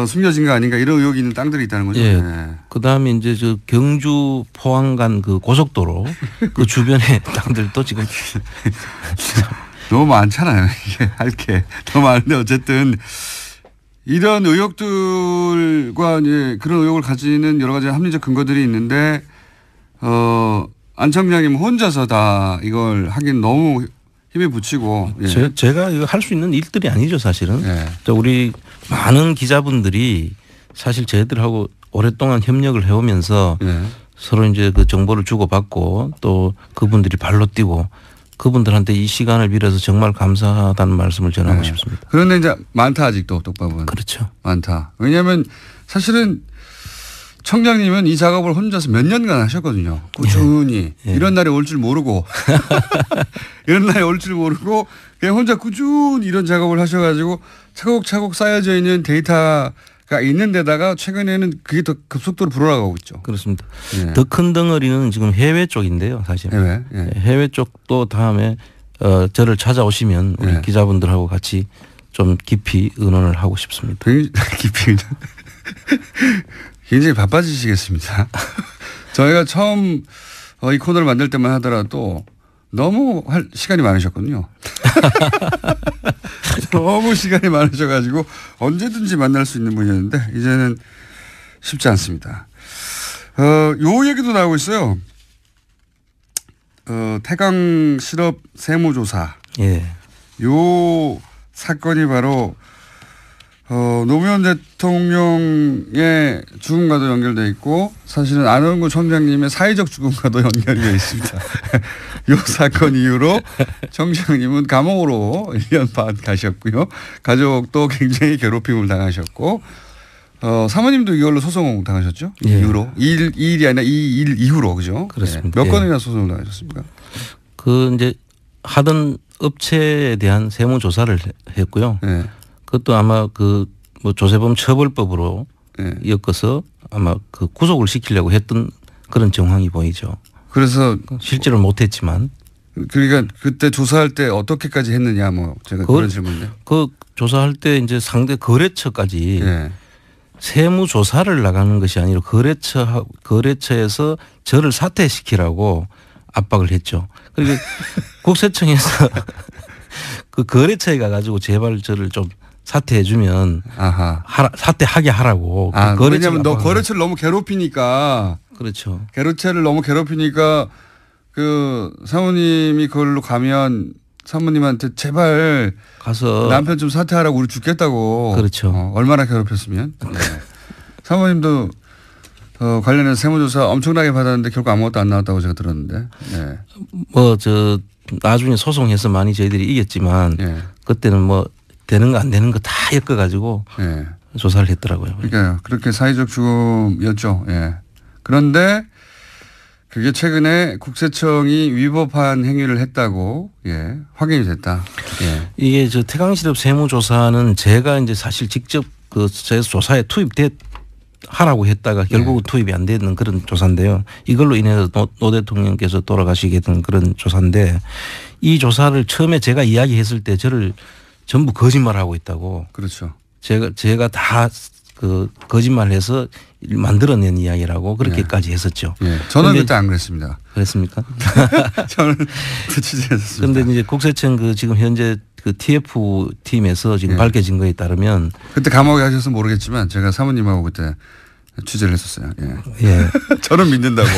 숨겨진 거 아닌가 이런 의혹이 있는 땅들이 있다는 거죠. 예. 네. 그다음에 이제 저 경주 포항 간 그 고속도로 그 주변의 땅들도 지금 너무 많잖아요. 이게 할 게 너무 많은데 어쨌든 이런 의혹들과 이제 그런 의혹을 가지는 여러 가지 합리적 근거들이 있는데 안 청장님 혼자서 다 이걸 하긴 너무 힘에 붙이고 제가 이거 할 수 있는 일들이 아니죠 사실은. 예. 우리 많은 기자분들이 사실 저희들하고 오랫동안 협력을 해오면서 예. 서로 이제 그 정보를 주고받고 또 그분들이 발로 뛰고 그분들한테 이 시간을 빌어서 정말 감사하다는 말씀을 전하고 싶습니다. 그런데 이제 많다 아직도 독밥은. 그렇죠. 많다. 왜냐하면 사실은 청장님은 이 작업을 혼자서 몇 년간 하셨거든요. 꾸준히. 예. 이런 날이 올 줄 모르고 이런 날이 올 줄 모르고 그냥 혼자 꾸준히 이런 작업을 하셔가지고 차곡차곡 쌓여져 있는 데이터가 있는 데다가 최근에는 그게 더 급속도로 불어나가고 있죠. 그렇습니다. 예. 더 큰 덩어리는 지금 해외 쪽인데요 사실. 해외. 예. 해외 쪽도 다음에 저를 찾아오시면 우리 예. 기자분들하고 같이 좀 깊이 의논을 하고 싶습니다. 깊이 굉장히 바빠지시겠습니다. 저희가 처음 이 코너를 만들 때만 하더라도 너무 할 시간이 많으셨거든요. 너무 시간이 많으셔가지고 언제든지 만날 수 있는 분이었는데 이제는 쉽지 않습니다. 요 얘기도 나오고 있어요. 태강 실업 세무조사. 예. 요 사건이 바로 노무현 대통령의 죽음과도 연결돼 있고 사실은 안원구 청장님의 사회적 죽음과도 연결이 되어 있습니다. 이 사건 이후로 청장님은 감옥으로 1년 반 가셨고요. 가족도 굉장히 괴롭힘을 당하셨고 사모님도 이걸로 소송 당하셨죠? 예. 이후로. 이 일이 아니라 이 일 이후로 그죠? 그렇습니다. 몇 예. 건이나 소송을 당하셨습니까? 그 이제 하던 업체에 대한 세무조사를 했고요. 네. 그것도 아마 그 뭐 조세범 처벌법으로 네. 엮어서 아마 그 구속을 시키려고 했던 그런 정황이 보이죠. 그래서 실제로 못했지만. 그러니까 그때 조사할 때 어떻게까지 했느냐 뭐 제가 그런 질문인데. 그 조사할 때 이제 상대 거래처까지 네. 세무조사를 나가는 것이 아니라 거래처에서 저를 사퇴시키라고 압박을 했죠. 그리고 국세청에서 그 거래처에 가가지고 제발 저를 좀 사퇴해 주면 사퇴하게 하라고. 왜냐하면 너 거래처를 너무 괴롭히니까. 그렇죠. 거래처를 너무 괴롭히니까 그 사모님이 그걸로 가면 사모님한테 제발 가서 남편 좀 사퇴하라고 우리 죽겠다고. 그렇죠. 얼마나 괴롭혔으면. 네. 사모님도 관련해서 세무조사 엄청나게 받았는데 결국 아무것도 안 나왔다고 제가 들었는데. 네. 뭐 저 나중에 소송해서 많이 저희들이 이겼지만 그때는 뭐 되는 거 안 되는 거 다 엮어가지고 조사를 했더라고요. 그러니까요. 그렇게 사회적 죽음이었죠. 예. 그런데 그게 최근에 국세청이 위법한 행위를 했다고 확인이 됐다. 예. 이게 저 태강실업 세무조사는 제가 이제 사실 직접 그 제 조사에 하라고 했다가 결국은 투입이 안 되는 그런 조사인데요. 이걸로 인해서 노 대통령께서 돌아가시게 된 그런 조사인데 이 조사를 처음에 제가 이야기했을 때 저를 전부 거짓말하고 있다고. 그렇죠. 제가 다 그 거짓말해서 만들어낸 이야기라고 그렇게까지 했었죠. 저는 그때 안 그랬습니다. 그랬습니까? 저는 취재했었습니다. 그런데 이제 국세청 그 지금 현재 그 TF 팀에서 지금 밝혀진 거에 따르면 그때 감옥에 가셔서 모르겠지만 제가 사모님하고 그때 취재를 했었어요. 예. 저는 믿는다고.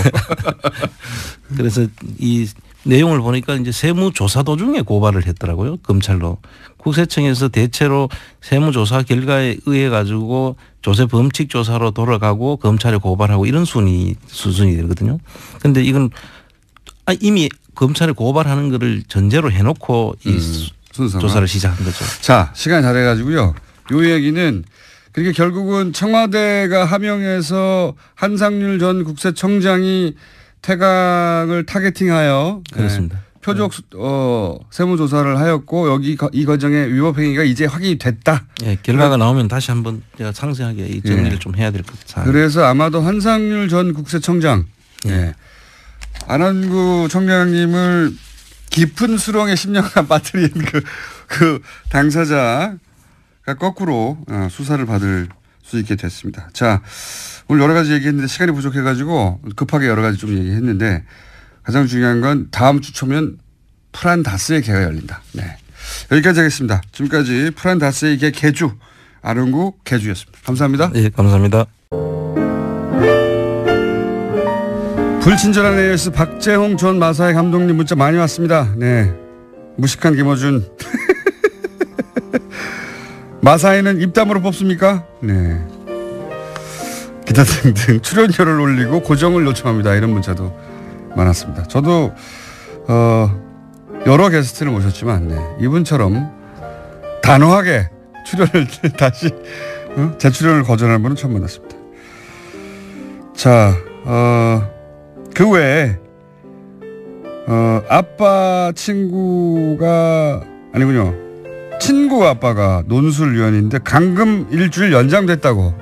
그래서 이 내용을 보니까 이제 세무조사 도중에 고발을 했더라고요. 검찰로. 국세청에서 대체로 세무조사 결과에 의해 가지고 조세 범칙 조사로 돌아가고 검찰에 고발하고 이런 수준이 되거든요. 그런데 이건 이미 검찰에 고발하는 거를 전제로 해놓고 이 조사를 시작한 거죠. 자, 시간이 다 돼가지고요. 요 얘기는 그러니까 결국은 청와대가 하명해서 한상률 전 국세청장이 태강을 타겟팅하여 그렇습니다. 표적 세무조사를 하였고 여기 이 과정의 위법행위가 이제 확인이 됐다. 예, 결과가 나오면 다시 한번 제가 상세하게 이 정리를 좀 해야 될 것 같아요. 그래서 아마도 한상률 전 국세청장, 안원구 청장님을 깊은 수렁에 10년간 빠뜨린 그 당사자가 거꾸로 수사를 받을 수 있게 됐습니다. 자, 오늘 여러 가지 얘기했는데 시간이 부족해가지고 급하게 여러 가지 좀 얘기했는데 가장 중요한 건 다음 주 초면 프란다스의 개가 열린다. 네. 여기까지 하겠습니다. 지금까지 프란다스의 개 개주 아릉구 개주였습니다. 감사합니다. 네, 감사합니다. 불친절한 AS 박재홍 전 마사회 감독님 문자 많이 왔습니다. 네. 무식한 김어준. 마사회는 입담으로 뽑습니까? 네. 기타 등등 출연료를 올리고 고정을 요청합니다. 이런 문자도 많았습니다. 저도 여러 게스트를 모셨지만 이분처럼 단호하게 출연을 다시 재출연을 거절하는 분은 처음 만났습니다. 자, 그 외에 아빠 친구가 아니군요. 친구 아빠가 논술위원인데 강금 일주일 연장됐다고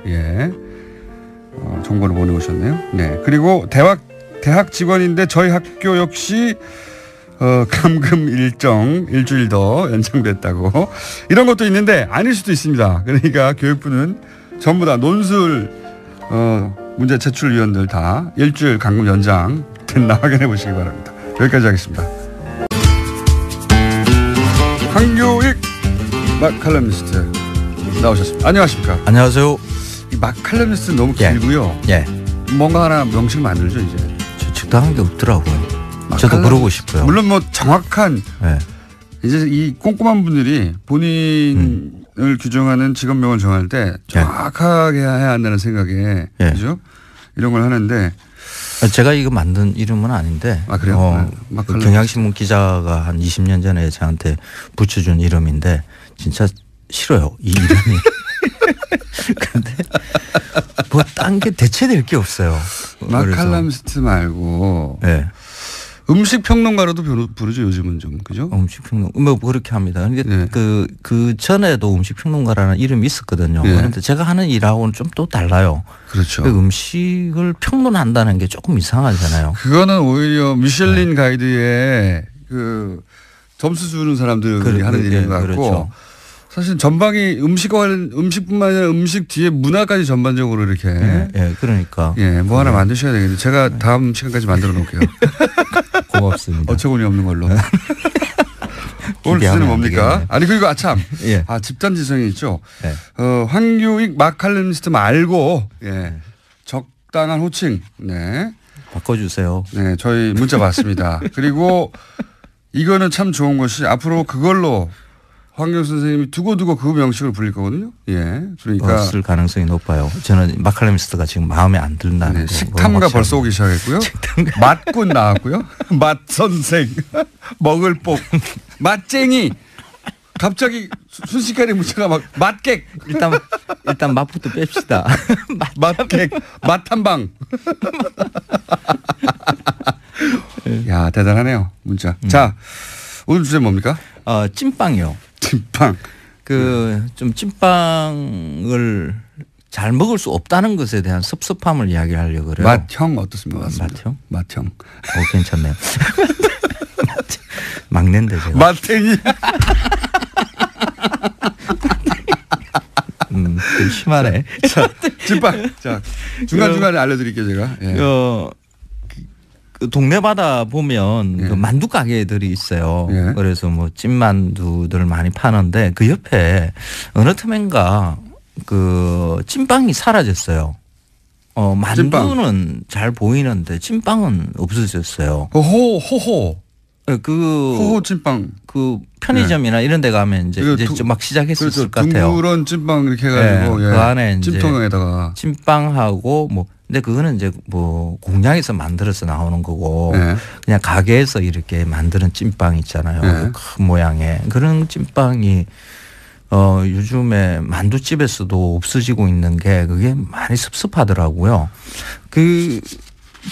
정보를 보내오셨네요. 네. 그리고 대학 직원인데 저희 학교 역시 감금 일정 일주일 더 연장됐다고 이런 것도 있는데 아닐 수도 있습니다. 그러니까 교육부는 전부 다 논술 문제 제출위원들 다 일주일 감금 연장 됐나 확인해 보시기 바랍니다. 여기까지 하겠습니다. 황교익 막칼럼니스트 나오셨습니다. 안녕하십니까? 안녕하세요. 이 막칼럼니스트 너무 길고요. 예. 뭔가 하나 명칭 만들죠 이제. 저 적당한 게 없더라고요. 저도 물어보고 싶어요. 물론 뭐 정확한 이제 이 꼼꼼한 분들이 본인을 규정하는 직업명을 정할 때 정확하게 해야 한다는 생각에 그죠? 이런 걸 하는데 제가 이거 만든 이름은 아닌데 그래요? 그 경향신문 기자가 한 20년 전에 저한테 붙여준 이름인데 진짜 싫어요. 이 이름이. 그런데 뭐 딴 게 대체될 게 없어요. 막칼럼니스트 말고 음식 평론가로도 부르죠 요즘은 좀 그죠? 음식 평론 뭐 그렇게 합니다. 그런데 그 전에도 음식 평론가라는 이름이 있었거든요. 그런데 제가 하는 일하고는 좀 또 달라요. 그렇죠. 그 음식을 평론한다는 게 조금 이상하잖아요. 그거는 오히려 미슐린 가이드에 그 점수 주는 사람들이 하는 일인 것 같고. 그렇죠. 사실 전방이 음식뿐만 아니라 음식 뒤에 문화까지 전반적으로 이렇게. 그러니까. 뭐 하나 만드셔야 되겠는데 제가 다음 시간까지 만들어 놓을게요. 고맙습니다. 어처구니 없는 걸로. 오늘 주제는 뭡니까? 아니 그리고 참. 집단지성이 있죠. 황교익 막칼럼니스트 말고 적당한 호칭. 바꿔주세요. 네, 저희 문자 받습니다. 그리고 이거는 참 좋은 것이 앞으로 그걸로 황교익 선생님이 두고두고 그 명칭을 불릴 거거든요. 그러니까 쓸 가능성이 높아요. 저는 막칼럼니스트가 지금 마음에 안 든다는 거. 식탐가 벌써 오기 시작했고요. 맛꾼 나왔고요. 맛선생, 먹을복, 맛쟁이. 갑자기 순식간에 문자가 막 맛객. 일단 맛부터 뺍시다. 맛객, 맛탐방. 야 대단하네요 문자. 자 오늘 주제 뭡니까? 찐빵이요. 찐빵. 좀 찐빵을 잘 먹을 수 없다는 것에 대한 섭섭함을 이야기하려고 그래요. 맛형 어떻습니까? 맛형? 맛형. 괜찮네요. 막내인데 제가. 맛탱이. 좀 심하네. 자, 찐빵. 자, 중간중간에 알려드릴게요, 제가. 그 동네마다 보면 그 만두 가게들이 있어요. 그래서 뭐 찐만두들 많이 파는데 그 옆에 어느 틈엔가 그 찐빵이 사라졌어요. 만두는 잘 보이는데 찐빵은 없어졌어요. 호호 찐빵. 그 편의점이나 이런 데 가면 이제 막 시작했을 것 같아요. 둥그런 찐빵 이렇게 해가지고 그 안에 이제 찜통에다가 찐빵하고 뭐 근데 그거는 이제 뭐 공장에서 만들어서 나오는 거고 그냥 가게에서 이렇게 만드는 찐빵 있잖아요. 큰 모양의 그런 찐빵이 요즘에 만두집에서도 없어지고 있는 게 그게 많이 섭섭하더라고요. 그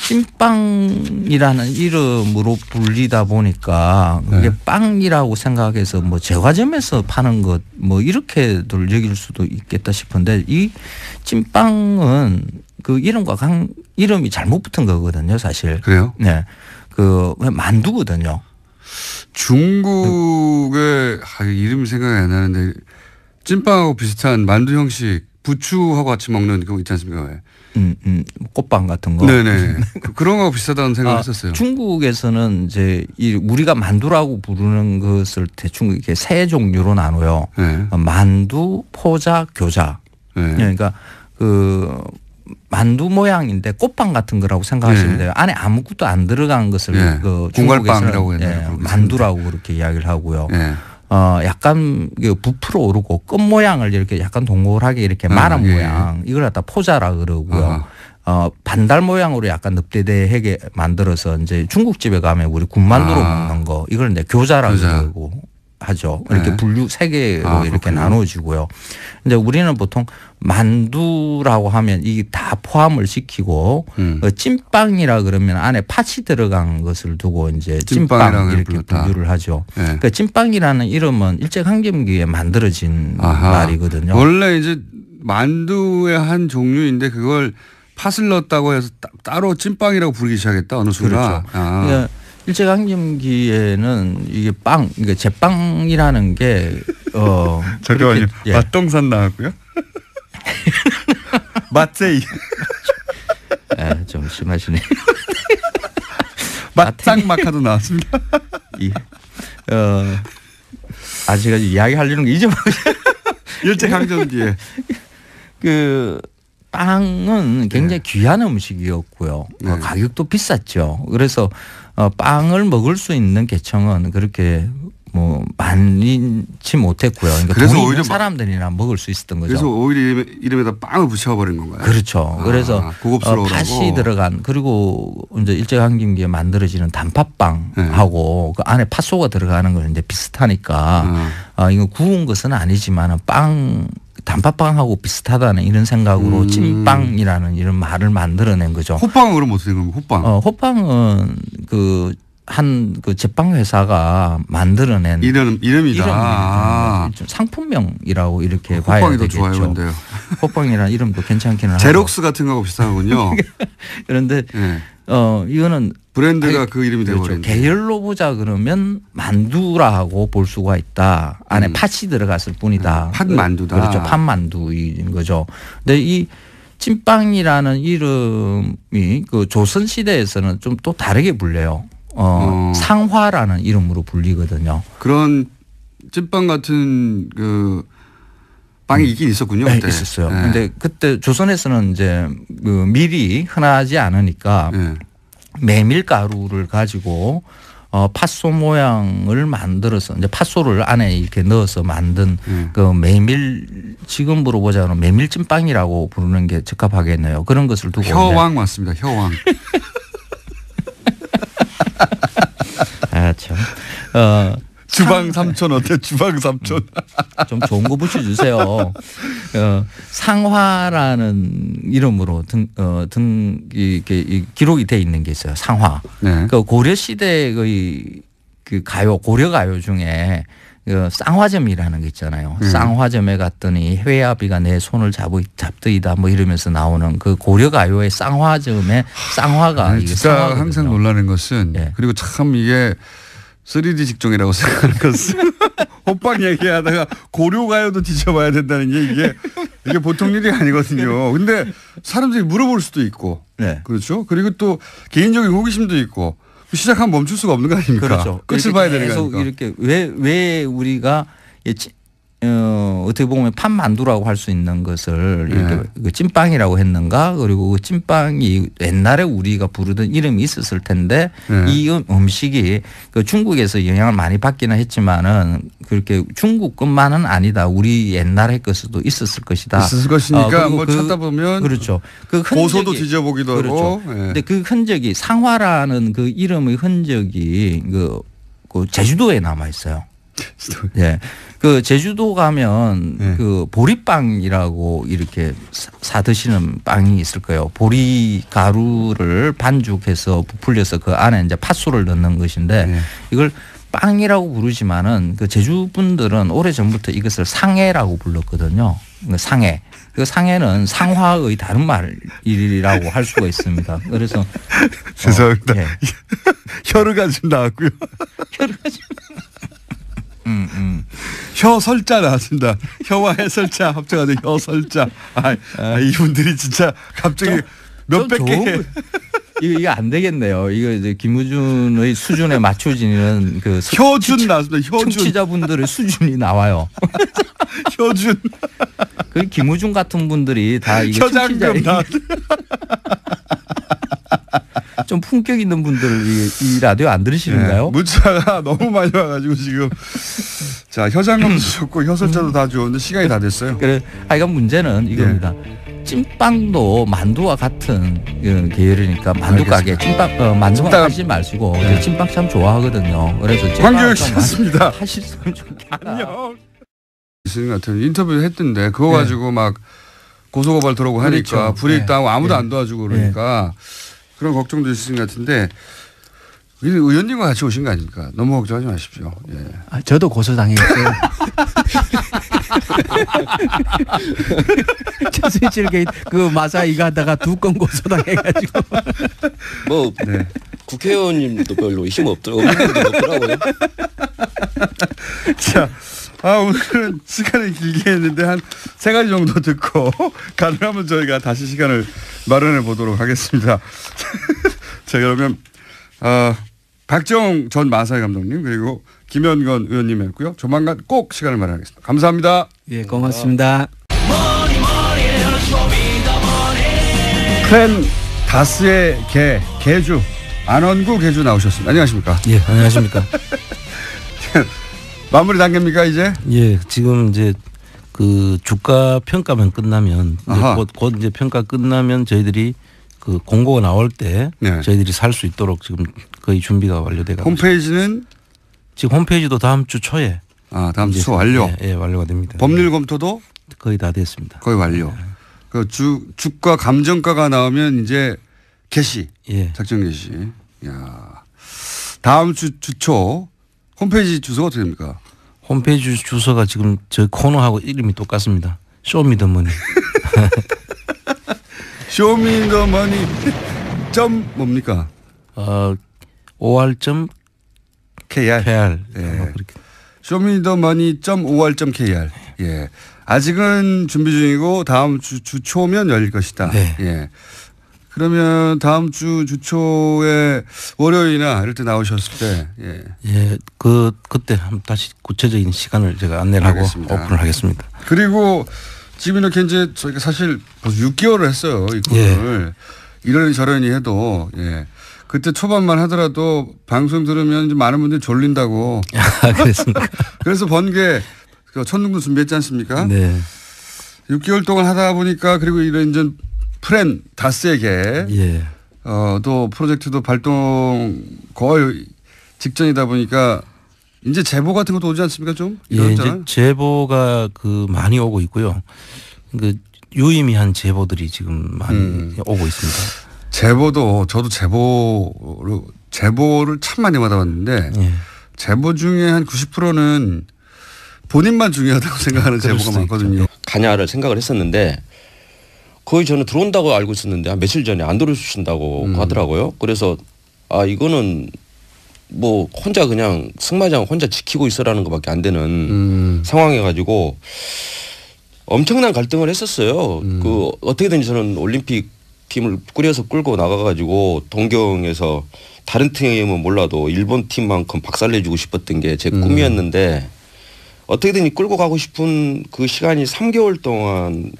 찐빵이라는 이름으로 불리다 보니까 그게 빵이라고 생각해서 뭐 제과점에서 파는 것 뭐 이렇게들 여길 수도 있겠다 싶은데 이 찐빵은 그 이름이 잘못 붙은 거거든요, 사실. 그래요? 네. 그 만두거든요. 중국의 이름 생각이 안 나는데 찐빵하고 비슷한 만두 형식 부추하고 같이 먹는 그거 있지 않습니까? 왜? 꽃빵 같은 거. 네네. 그런 거하고 비슷하다는 생각을 했었어요. 중국에서는 이제 우리가 만두라고 부르는 것을 대충 이렇게 세 종류로 나눠요. 네. 만두, 포자, 교자. 네. 그러니까 그 만두 모양인데 꽃빵 같은 거라고 생각하시면 돼요. 안에 아무것도 안 들어간 것을 그 공갈빵이라고 중국에서는 만두라고 그렇게 이야기를 하고요. 네. 약간 부풀어 오르고 끝 모양을 이렇게 약간 동글하게 이렇게 말한 모양 이걸 갖다 포자라 그러고요. 반달 모양으로 약간 늪대대하게 만들어서 이제 중국집에 가면 우리 군만두로 먹는 거 이걸 이제 교자라 그러고 하죠. 이렇게 분류 세 개로 이렇게 나눠지고요. 이제 우리는 보통 만두라고 하면 이게 다 포함을 시키고 찐빵이라 그러면 안에 팥이 들어간 것을 두고 이제 찐빵 이렇게 분류를 하죠. 네. 그러니까 찐빵이라는 이름은 일제강점기에 만들어진 말이거든요. 원래 이제 만두의 한 종류인데 그걸 팥을 넣었다고 해서 따로 찐빵이라고 부르기 시작했다 어느 순간. 그렇죠. 일제강점기에는 이게 빵, 그러니까 제빵이라는 게 잠깐만요. 맛동산 나왔고요. 맛제이. 좀 심하시네. 맛장마카도 나왔습니다. 제가 이야기하려는 게 잊어버렸어요. 일제강점기에. 그 빵은 굉장히 귀한 음식이었고요. 가격도 비쌌죠. 그래서 빵을 먹을 수 있는 계층은 그렇게 뭐 많지 못했고요. 그러니까 그래서 돈이 오히려 있는 사람들이나 먹을 수 있었던 거죠. 그래서 오히려 이름에다 빵을 붙여버린 건가요? 그렇죠. 그래서 팥이 들어간 그리고 이제 일제강점기에 만들어지는 단팥빵하고 그 안에 팥소가 들어가는 건 이제 비슷하니까 이거 구운 것은 아니지만 단팥빵하고 비슷하다는 이런 생각으로 찐빵이라는 이런 말을 만들어낸 거죠. 호빵은 그럼 어떻게 된 겁니까? 호빵. 호빵은 그 제빵 회사가 만들어낸 이름이다. 상품명이라고 이렇게 봐야 되겠죠. 호빵이 더 좋아요, 근데요. 호빵이라는 이름도 괜찮기는 하고. 제록스 같은 거하고 비슷하군요. 그런데 이거는 브랜드가 그 이름이 되어버린. 계열로 보자 그러면 만두라고 볼 수가 있다. 안에 팥이 들어갔을 뿐이다. 팥만두다. 그렇죠. 팥만두인 거죠. 근데 이 찐빵이라는 이름이 그 조선 시대에서는 좀 또 다르게 불려요. 상화라는 이름으로 불리거든요. 그런 찐빵 같은 그 빵이 있긴 있었군요. 네, 그때. 있었어요. 근데 그때 조선에서는 이제 그 밀이 흔하지 않으니까 메밀가루를 가지고 팥소 모양을 만들어서 이제 팥소를 안에 이렇게 넣어서 만든 그 메밀 지금으로 보자면 메밀찐빵이라고 부르는 게 적합하겠네요. 그런 것을 두고 혀왕 맞습니다. 혀왕. 참. 주방 삼촌 어때? 주방 삼촌. 좀 좋은 거 붙여주세요. 상화라는 이름으로 기록이 돼 있는 게 있어요. 상화. 네. 그 고려 시대의 그 고려 가요 중에 그 쌍화점이라는 게 있잖아요. 쌍화점에 갔더니 회아비가 내 손을 잡더이다 뭐 이러면서 나오는 그 고려 가요의 쌍화점에 쌍화가 이게 진짜 상화거든요. 항상 놀라는 것은 그리고 참 이게 3D 직종이라고 생각하는 것은 호빵 얘기하다가 고려가요도 뒤져봐야 된다는 게 이게 보통 일이 아니거든요. 근데 사람들이 물어볼 수도 있고 그렇죠. 그리고 또 개인적인 호기심도 있고 시작하면 멈출 수가 없는 거 아닙니까? 그렇죠. 끝을 봐야 되는 계속 거니까. 이렇게 왜 우리가 어떻게 보면 팥만두라고 할 수 있는 것을 이렇게 그 찐빵이라고 했는가 그리고 그 찐빵이 옛날에 우리가 부르던 이름이 있었을 텐데 이 음식이 그 중국에서 영향을 많이 받기는 했지만은 그렇게 중국뿐만은 아니다. 우리 옛날의 것도 있었을 것이다. 있었을 것이니까 뭐 찾다 보면 그렇죠. 그 고소도 뒤져보기도 하고. 근데 그 흔적이 상화라는 그 이름의 흔적이 그 제주도에 남아 있어요. 예. 그 제주도 가면 그 보리빵이라고 이렇게 사 드시는 빵이 있을 거예요. 보리 가루를 반죽해서 부풀려서 그 안에 이제 팥소를 넣는 것인데 이걸 빵이라고 부르지만은 그 제주 분들은 오래 전부터 이것을 상해라고 불렀거든요. 상해. 그 상해는 상화의 다른 말이라고 할 수가 있습니다. 그래서 죄송합니다. 예. 혀르가즘 나왔고요. 혀르가즘. 혀설자 나왔습니다. 혀와 해설자 합쳐가지고 혀설자. 이분들이 진짜 갑자기 몇백 개. 이거 안 되겠네요. 이거 이제 김우준의 수준에 맞춰지는 그 효준 나왔습니다. 효준. 청취자분들의 수준이 나와요. 효준. 그 김우준 같은 분들이 다 이게 효장금 좀 품격 있는 분들 이 라디오 안 들으시는가요? 네, 문자가 너무 많이 와가지고 지금 자 효장금도 좋고 혀설자도 다 좋은데 시간이 다 됐어요. 그래, 하여간 문제는 이겁니다. 찐빵도 만두와 같은 계열이니까 만두 가게 찐빵 만두만 하지 마시고 찐빵 참 좋아하거든요. 그래서 광교역 씨였습니다. 하셨으면 좋겠다. 안녕. 있는 것 같아요. 인터뷰 했던데 그거 가지고 막 고소고발 들어오고 하니까 그렇죠. 불이 있다고 아무도 안 도와주고 그러니까 그런 걱정도 있으신 것 같은데 의원님과 같이 오신 거 아닙니까? 너무 걱정하지 마십시오. 예. 저도 고소당했어요. 최순실 게이트 그 마사 이거 하다가 2건 고소당해가지고 뭐 국회의원님도 별로 힘 없더라고요. 자, 오늘은 시간을 길게 했는데 한 3가지 정도 듣고 가능하면 저희가 다시 시간을 마련해 보도록 하겠습니다. 자, 그러면 박정웅 전 마사회 감독님 그리고 김현건 의원님이었고요. 조만간 꼭 시간을 마련하겠습니다. 감사합니다. 예, 고맙습니다. 프렌 다스의 개주 안원구 개주 나오셨습니다. 안녕하십니까? 예, 안녕하십니까? 마무리 단계입니까 이제? 예, 지금 이제 그 주가 평가만 끝나면 곧 이제 평가 끝나면 저희들이 그 공고가 나올 때 저희들이 살 수 있도록 지금 거의 준비가 완료돼가고 홈페이지는 지금 홈페이지도 다음 주 초에 다음 주 초 완료. 예, 완료가 됩니다. 법률 검토도 거의 다 됐습니다. 거의 완료. 그 주가 감정가가 나오면 이제 개시, 작전 개시. 야, 다음 주 초 홈페이지 주소가 어떻게 됩니까? 홈페이지 주소가 지금 저희 코너하고 이름이 똑같습니다. 쇼미더머니. 쇼미더머니 점 뭡니까? or.kr. 예. 쇼미더머니.or.kr. 예. 아직은 준비 중이고 다음 주 초면 열릴 것이다. 네. 예. 그러면 다음 주 초에 월요일이나 이럴 때 나오셨을 때 그때 한번 다시 구체적인 시간을 제가 안내를 하고 오픈을 하겠습니다. 그리고 지금 이렇게 이제 저희가 사실 벌써 6개월을 했어요. 이 코너를. 이러니 저러니 해도 그때 초반만 하더라도 방송 들으면 이제 많은 분들이 졸린다고. 그랬습니까? 그래서 번개 천둥도 준비했지 않습니까? 네. 6개월 동안 하다 보니까 그리고 이런 이제 프렌 다스에게 또 프로젝트도 발동 거의 직전이다 보니까 이제 제보 같은 것도 오지 않습니까 좀? 예, 이제 제보가 많이 오고 있고요. 그 유의미한 제보들이 지금 많이 오고 있습니다. 제보도 저도 제보를 참 많이 받아봤는데 제보 중에 한 90%는 본인만 중요하다고 생각하는 제보가 많거든요. 가냐를 생각을 했었는데 거의 저는 들어온다고 알고 있었는데 한 며칠 전에 안 들어주신다고 하더라고요. 그래서 이거는 뭐 혼자 그냥 승마장 혼자 지키고 있어라는 것밖에 안 되는 상황이가지고 엄청난 갈등을 했었어요. 그 어떻게든지 저는 올림픽 팀을 꾸려서 끌고 나가가지고 동경에서 다른 팀은 몰라도 일본 팀만큼 박살내주고 싶었던 게 제 꿈이었는데 어떻게든 끌고 가고 싶은 그 시간이 3개월 동안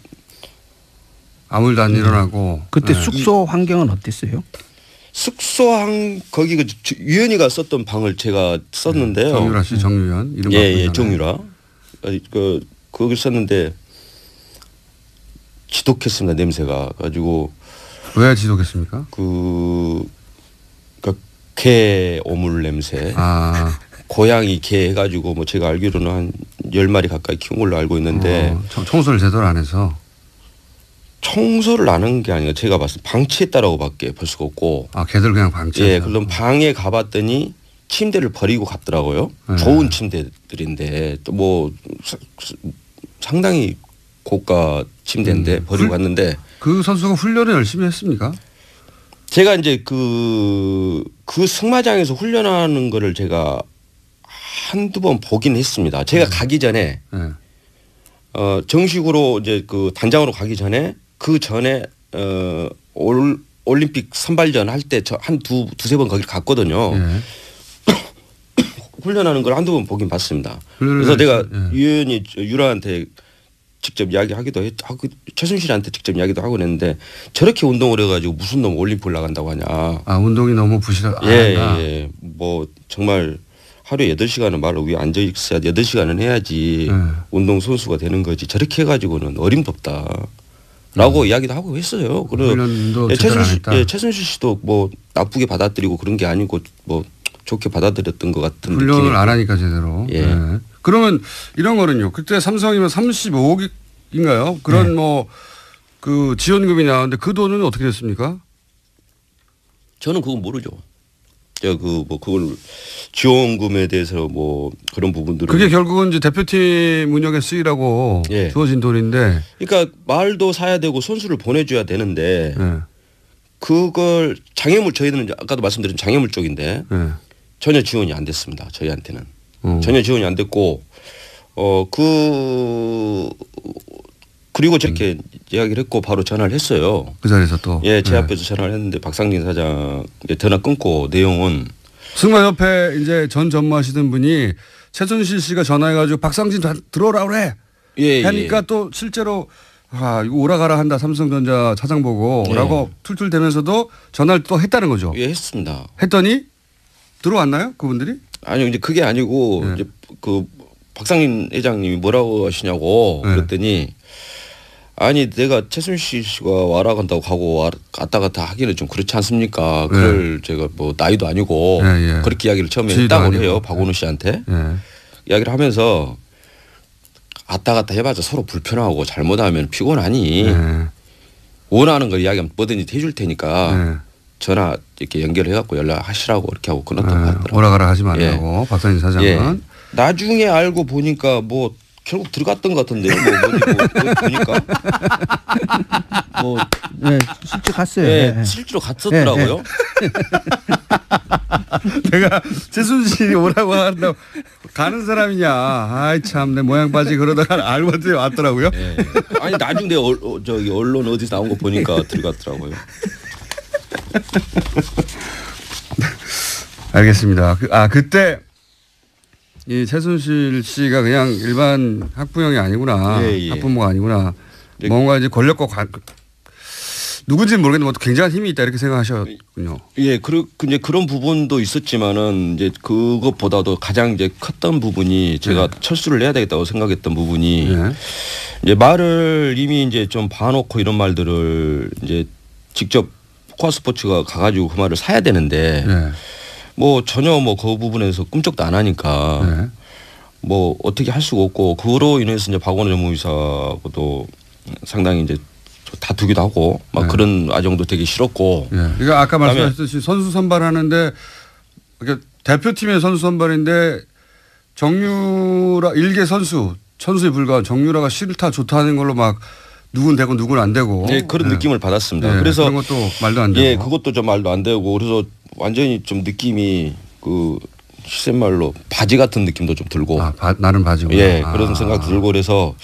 아무 일도 안 일어나고. 그때 숙소 환경은 어땠어요? 거기 유연이가 썼던 방을 제가 썼는데요. 정유라 씨, 정유연 이름 정유라. 거기 썼는데 지독했습니다. 냄새가 가지고. 왜 지독했습니까? 개 오물 냄새. 고양이 개 해가지고 뭐 제가 알기로는 한 10마리 가까이 키운 걸로 알고 있는데 청소를 제대로 안 해서 청소를 안 한 게 아니라 제가 봤을 때 방치했다라고밖에 볼 수가 없고. 걔들 그냥 방치했다. 그럼 방에 가봤더니 침대를 버리고 갔더라고요. 좋은 침대들인데 또 뭐 상당히 고가 침대인데 버리고 갔는데 그 선수가 훈련을 열심히 했습니까? 제가 이제 그 승마장에서 훈련하는 거를 제가 한두 번 보긴 했습니다. 제가 가기 전에 정식으로 이제 그 단장으로 가기 전에 그 전에 올림픽 선발전 할 때 저 한 두세 번 거기를 갔거든요. 훈련하는 걸 한두 번 보긴 봤습니다. 그래서 내가 유연히 유라한테 직접 이야기하기도 하고 최순실한테 직접 이야기도 하고 그랬는데 저렇게 운동을 해가지고 무슨 놈 올림픽 나간다고 하냐. 아 운동이 너무 부실하다. 예. 뭐 정말 하루에 8시간은 말로 위에 앉아 있어야 8시간은 해야지 운동 선수가 되는 거지. 저렇게 해가지고는 어림덥다. 라고 이야기도 하고 했어요. 그리고 최순실 씨도 뭐 나쁘게 받아들이고 그런 게 아니고 뭐 좋게 받아들였던 것 같은 느낌이. 훈련을 안 하니까 제대로. 예. 네. 그러면 이런 거는요. 그때 삼성이면 35억인가요? 그런 뭐 그 지원금이 나왔는데 그 돈은 어떻게 됐습니까? 저는 그건 모르죠. 제가 그걸 지원금에 대해서 뭐 그런 부분들은 그게 결국은 이제 대표팀 운영에 쓰이라고 주어진 돈인데. 그러니까 말도 사야 되고 선수를 보내줘야 되는데 그걸 장애물 저희들은 아까도 말씀드린 장애물 쪽인데 전혀 지원이 안 됐습니다. 저희한테는 전혀 지원이 안 됐고 그리고 저렇게 이야기를 했고 바로 전화를 했어요. 그 자리에서 또. 예, 제 앞에서 전화를 했는데 박상진 사장 전화 끊고 내용은 승마협회 이제 전 전무하시던 분이 최순실 씨가 전화해가지고 박상진 들어오라 그래. 하니까 또 실제로 이거 오라가라 한다 삼성전자 차장 보고라고 툴툴대면서도 전화를 또 했다는 거죠. 예, 했습니다. 했더니 들어왔나요, 그분들이? 아니요, 이제 그게 아니고 이제 그 박상진 회장님이 뭐라고 하시냐고 그랬더니 아니 내가 최순실 씨가 와라 간다고 가고 왔다 갔다 하기는 좀 그렇지 않습니까? 그럴 제가 뭐 나이도 아니고 그렇게 이야기를 처음에 했다고 해요. 박원우 씨한테. 이야기를 하면서 왔다 갔다 해봐서 서로 불편하고 잘못하면 피곤하니 원하는 걸 이야기하면 뭐든지 해줄 테니까 전화 이렇게 연결해갖고 연락하시라고 이렇게 하고 끊었던 것 같더라고요. 오라가라 하지 말라고 박상진 사장은. 나중에 알고 보니까 뭐 결국 들어갔던 것 같은데요. 뭐 보니까. 실제 갔어요. 네, 실제로 갔었더라고요. 내가 최순실이 오라고 한다고 가는 사람이냐. 아이 참 내 모양 빠지 그러다가 알고 봤더니 왔더라고요. 네. 아니 나중에 저기 언론 어디서 나온 거 보니까 들어갔더라고요. 알겠습니다. 그때 이 최순실 씨가 그냥 일반 학부형이 아니구나. 학부모가 아니구나. 뭔가 이제 권력과 누군지는 모르겠는데 굉장한 힘이 있다 이렇게 생각하셨군요. 예, 이제 그런 부분도 있었지만은 이제 그것보다도 가장 이제 컸던 부분이 제가 철수를 해야 되겠다고 생각했던 부분이 이제 말을 이미 이제 좀 봐놓고 이런 말들을 이제 직접 코아스포츠가 가가지고 그 말을 사야 되는데 뭐 전혀 뭐 그 부분에서 꿈쩍도 안 하니까 뭐 어떻게 할 수가 없고 그로 인해서 이제 박원호 전무이사하고도 상당히 이제 다투기도 하고 막 그런 과정도 되게 싫었고. 그러니까 아까 말씀하셨듯이 선수 선발하는데 그러니까 대표팀의 선수 선발인데 정유라 일개 선수에 불과한 정유라가 싫다 좋다 하는 걸로 막 누군 되고 누군 안 되고. 네, 그런 느낌을 받았습니다. 그래서 그런 것도 말도 안 되고. 예, 그것도 좀 말도 안 되고 그래서 완전히 좀 느낌이 그 시샘말로 바지 같은 느낌도 좀 들고. 나는 바지구나. 예, 그런 생각 들고 그래서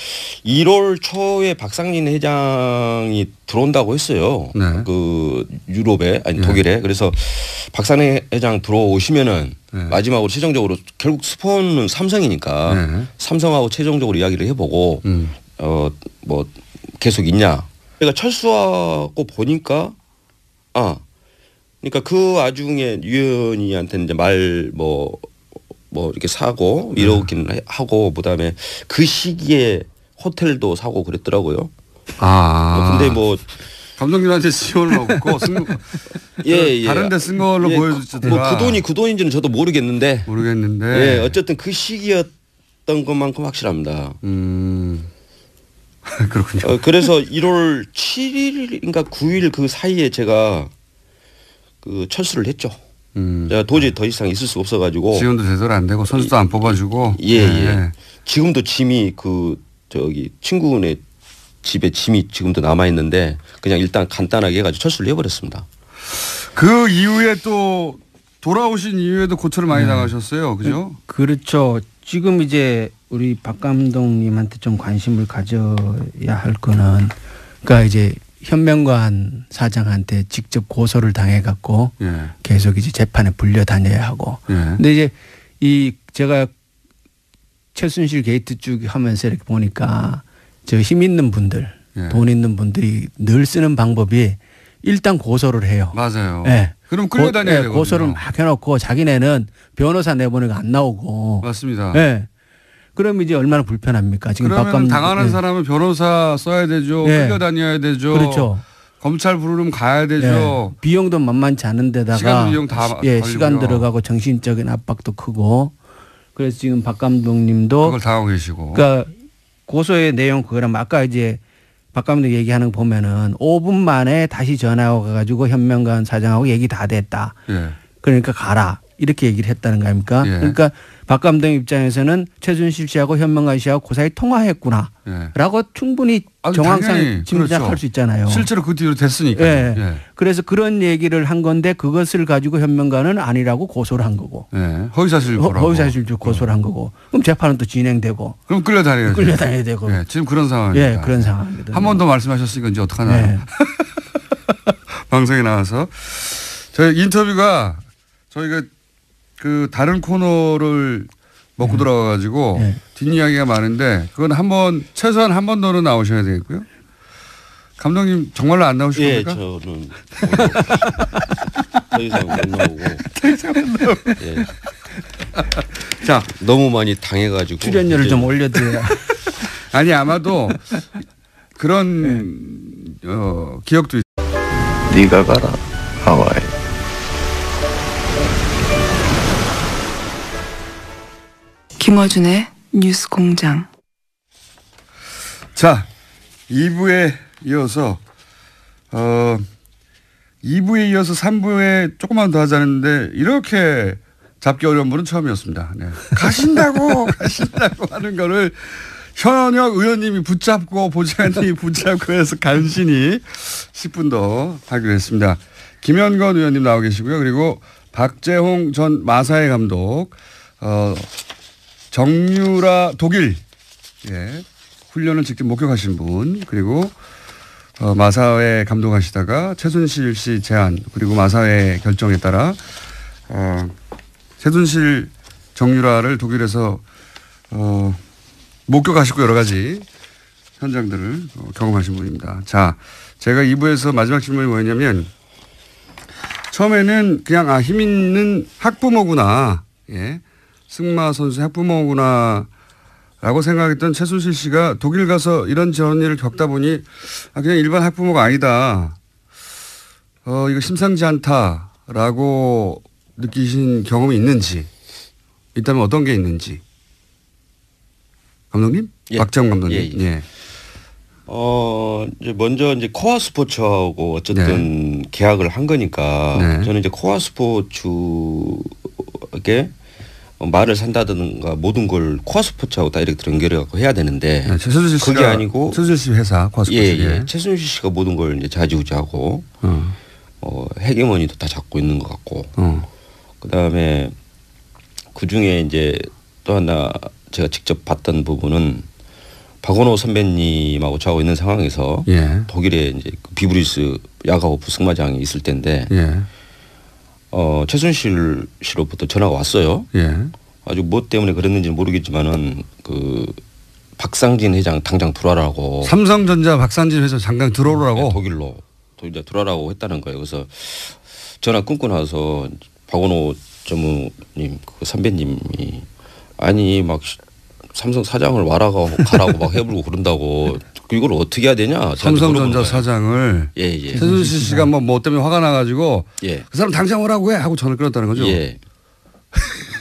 1월 초에 박상진 회장이 들어온다고 했어요. 그 유럽에 아니 독일에. 그래서 박상진 회장 들어오시면은 마지막으로 최종적으로 결국 스폰은 삼성이니까 삼성하고 최종적으로 이야기를 해보고 뭐 계속 있냐. 그러니까 철수하고 보니까 그러니까 그 와중에 유현이한테는 이제 말 뭐 이렇게 사고 이러긴 하고 그다음에 그 시기에 호텔도 사고 그랬더라고요. 근데 뭐 감독님한테 지원을 없고 다른 데 쓴 걸로 보여주더라. 뭐 그 돈인지는 저도 모르겠는데. 예, 어쨌든 그 시기였던 것만큼 확실합니다. 그렇군요. 그래서 1월 7일인가 9일 그 사이에 제가 그 철수를 했죠. 제가 도저히 더 이상 있을 수 없어가지고. 지원도 제대로 안 되고 선수도 안 뽑아주고. 예. 지금도 짐이 그 저기 친구네 집에 짐이 지금도 남아 있는데 그냥 일단 간단하게 해가지고 철수를 해버렸습니다. 그 이후에 또 돌아오신 이후에도 고초를 많이 당하셨어요, 그죠? 그렇죠. 지금 이제 우리 박 감독님한테 좀 관심을 가져야 할 거는, 그러니까 이제 현명관 사장한테 직접 고소를 당해갖고 예. 계속 이제 재판에 불려 다녀야 하고. 예. 근데 이제 이 제가 최순실 게이트 쭉 하면서 이렇게 보니까 저 힘 있는 분들, 예. 돈 있는 분들이 늘 쓰는 방법이 일단 고소를 해요. 맞아요. 네. 그럼 끌려다녀야 되거든요. 고소를 막 해놓고 자기네는 변호사 내보내고 안 나오고. 맞습니다. 네. 그럼 이제 얼마나 불편합니까? 지금 그러면 당하는 사람은 변호사 써야 되죠. 끌려다녀야 되죠. 그렇죠. 검찰 부르면 가야 되죠. 비용도 만만치 않은 데다가 시간 비용 다 시간 들어가고 정신적인 압박도 크고. 그래서 지금 박 감독님도 그걸 당하고 계시고. 그러니까 고소의 내용 그거랑 아까 이제 박 감독 얘기하는 거 보면은 5분 만에 다시 전화가 가지고 현명관 사장하고 얘기 다 됐다. 예. 그러니까 가라. 이렇게 얘기를 했다는 거 아닙니까? 예. 그러니까 박 감독 입장에서는 최순실 씨하고 현명관 씨하고 그 사이 통화했구나. 예. 라고 충분히 정황상 짐작할 수 있잖아요. 실제로 그 뒤로 됐으니까. 예. 예. 그래서 그런 얘기를 한 건데 그것을 가지고 현명관은 아니라고 고소를 한 거고. 예. 허위사실고라고. 허위사실주 고소를 한 거고. 그럼 재판은 또 진행되고. 그럼 끌려다녀야죠. 끌려다녀야 되고. 예. 지금 그런 상황입니다. 예, 그런 상황입니다. 한 번 더 말씀하셨으니까 이제 어떡하나요? 네. 방송에 나와서. 저희 인터뷰가 저희가 그 다른 코너를 먹고 들어가가지고 뒷이야기가 많은데 그건 최소한 한 번 더는 나오셔야 되겠고요. 감독님 정말로 안 나오실 예, 겁니까? 저는 더 이상 못 나오고. 더 이상 못 나오고. 예. 자, 너무 많이 당해가지고 출연료를 좀 올려드려야. 아니 아마도 그런 기억도 네가 가라 하와이. 김어준의 뉴스 공장. 자, 2부에 이어서 2부에 이어서 3부에 조금만 더 하자는데 이렇게 잡기 어려운 분은 처음이었습니다. 네. 가신다고 하는 거를 현역 의원님이 붙잡고 보좌관님이 붙잡고 해서 간신히 10분 더 하기로 했습니다. 김현건 의원님 나와 계시고요. 그리고 박재홍 전 마사회 감독, 정유라 독일 훈련을 직접 목격하신 분, 그리고 마사회 감독하시다가 최순실 씨 제안 그리고 마사회 결정에 따라 최순실 정유라를 독일에서 목격하시고 여러 가지 현장들을 경험하신 분입니다. 자, 제가 2부에서 마지막 질문이 뭐였냐면 처음에는 그냥 힘 있는 학부모구나. 예. 승마 선수 학부모구나 라고 생각했던 최순실 씨가 독일 가서 이런 저런 일을 겪다 보니 그냥 일반 학부모가 아니다. 이거 심상치 않다라고 느끼신 경험이 있는지, 있다면 어떤 게 있는지. 감독님? 예. 박재홍 감독님. 예. 예. 이제 먼저 이제 코아 스포츠하고 어쨌든 계약을 한 거니까 저는 이제 코아 스포츠에게 말을 산다든가 모든 걸 코아 스포츠하고 다이렉트 연결해 갖고 해야 되는데 최순실 씨가 그게 아니고 최순실 씨 회사 코아 스포츠. 예. 최순실 씨가 모든 걸 이제 좌지우지하고 헤게모니도 다 잡고 있는 것 같고 그다음에 그 중에 이제 또 하나 제가 직접 봤던 부분은 박원호 선배님하고 저하고 있는 상황에서 독일에 이제 비브리스 야가호프 승마장이 있을 때인데 최순실 씨로부터 전화가 왔어요. 아주 뭐 때문에 그랬는지는 모르겠지만은 그 박상진 회장 당장 들어와라고. 삼성전자 박상진 회장 잠깐 들어오라고. 독일로 이제 들어와라고 했다는 거예요. 그래서 전화 끊고 나서 박원호 전무님 그 선배님이 아니 막 삼성 사장을 와라고 가라고 막 해불고 그런다고 이걸 어떻게 해야 되냐. 삼성전자 사장을 최순실 씨가 뭐 때문에 화가 나가지고 그 사람 당장 오라고 해 하고 전화를 끊었다는 거죠. 예.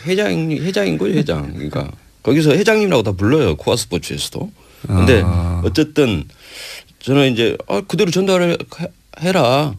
회장인 거예요, 회장. 그러니까 거기서 회장님이라고 다 불러요, 코아 스포츠에서도. 근데 어쨌든 저는 이제 그대로 전달을 해라.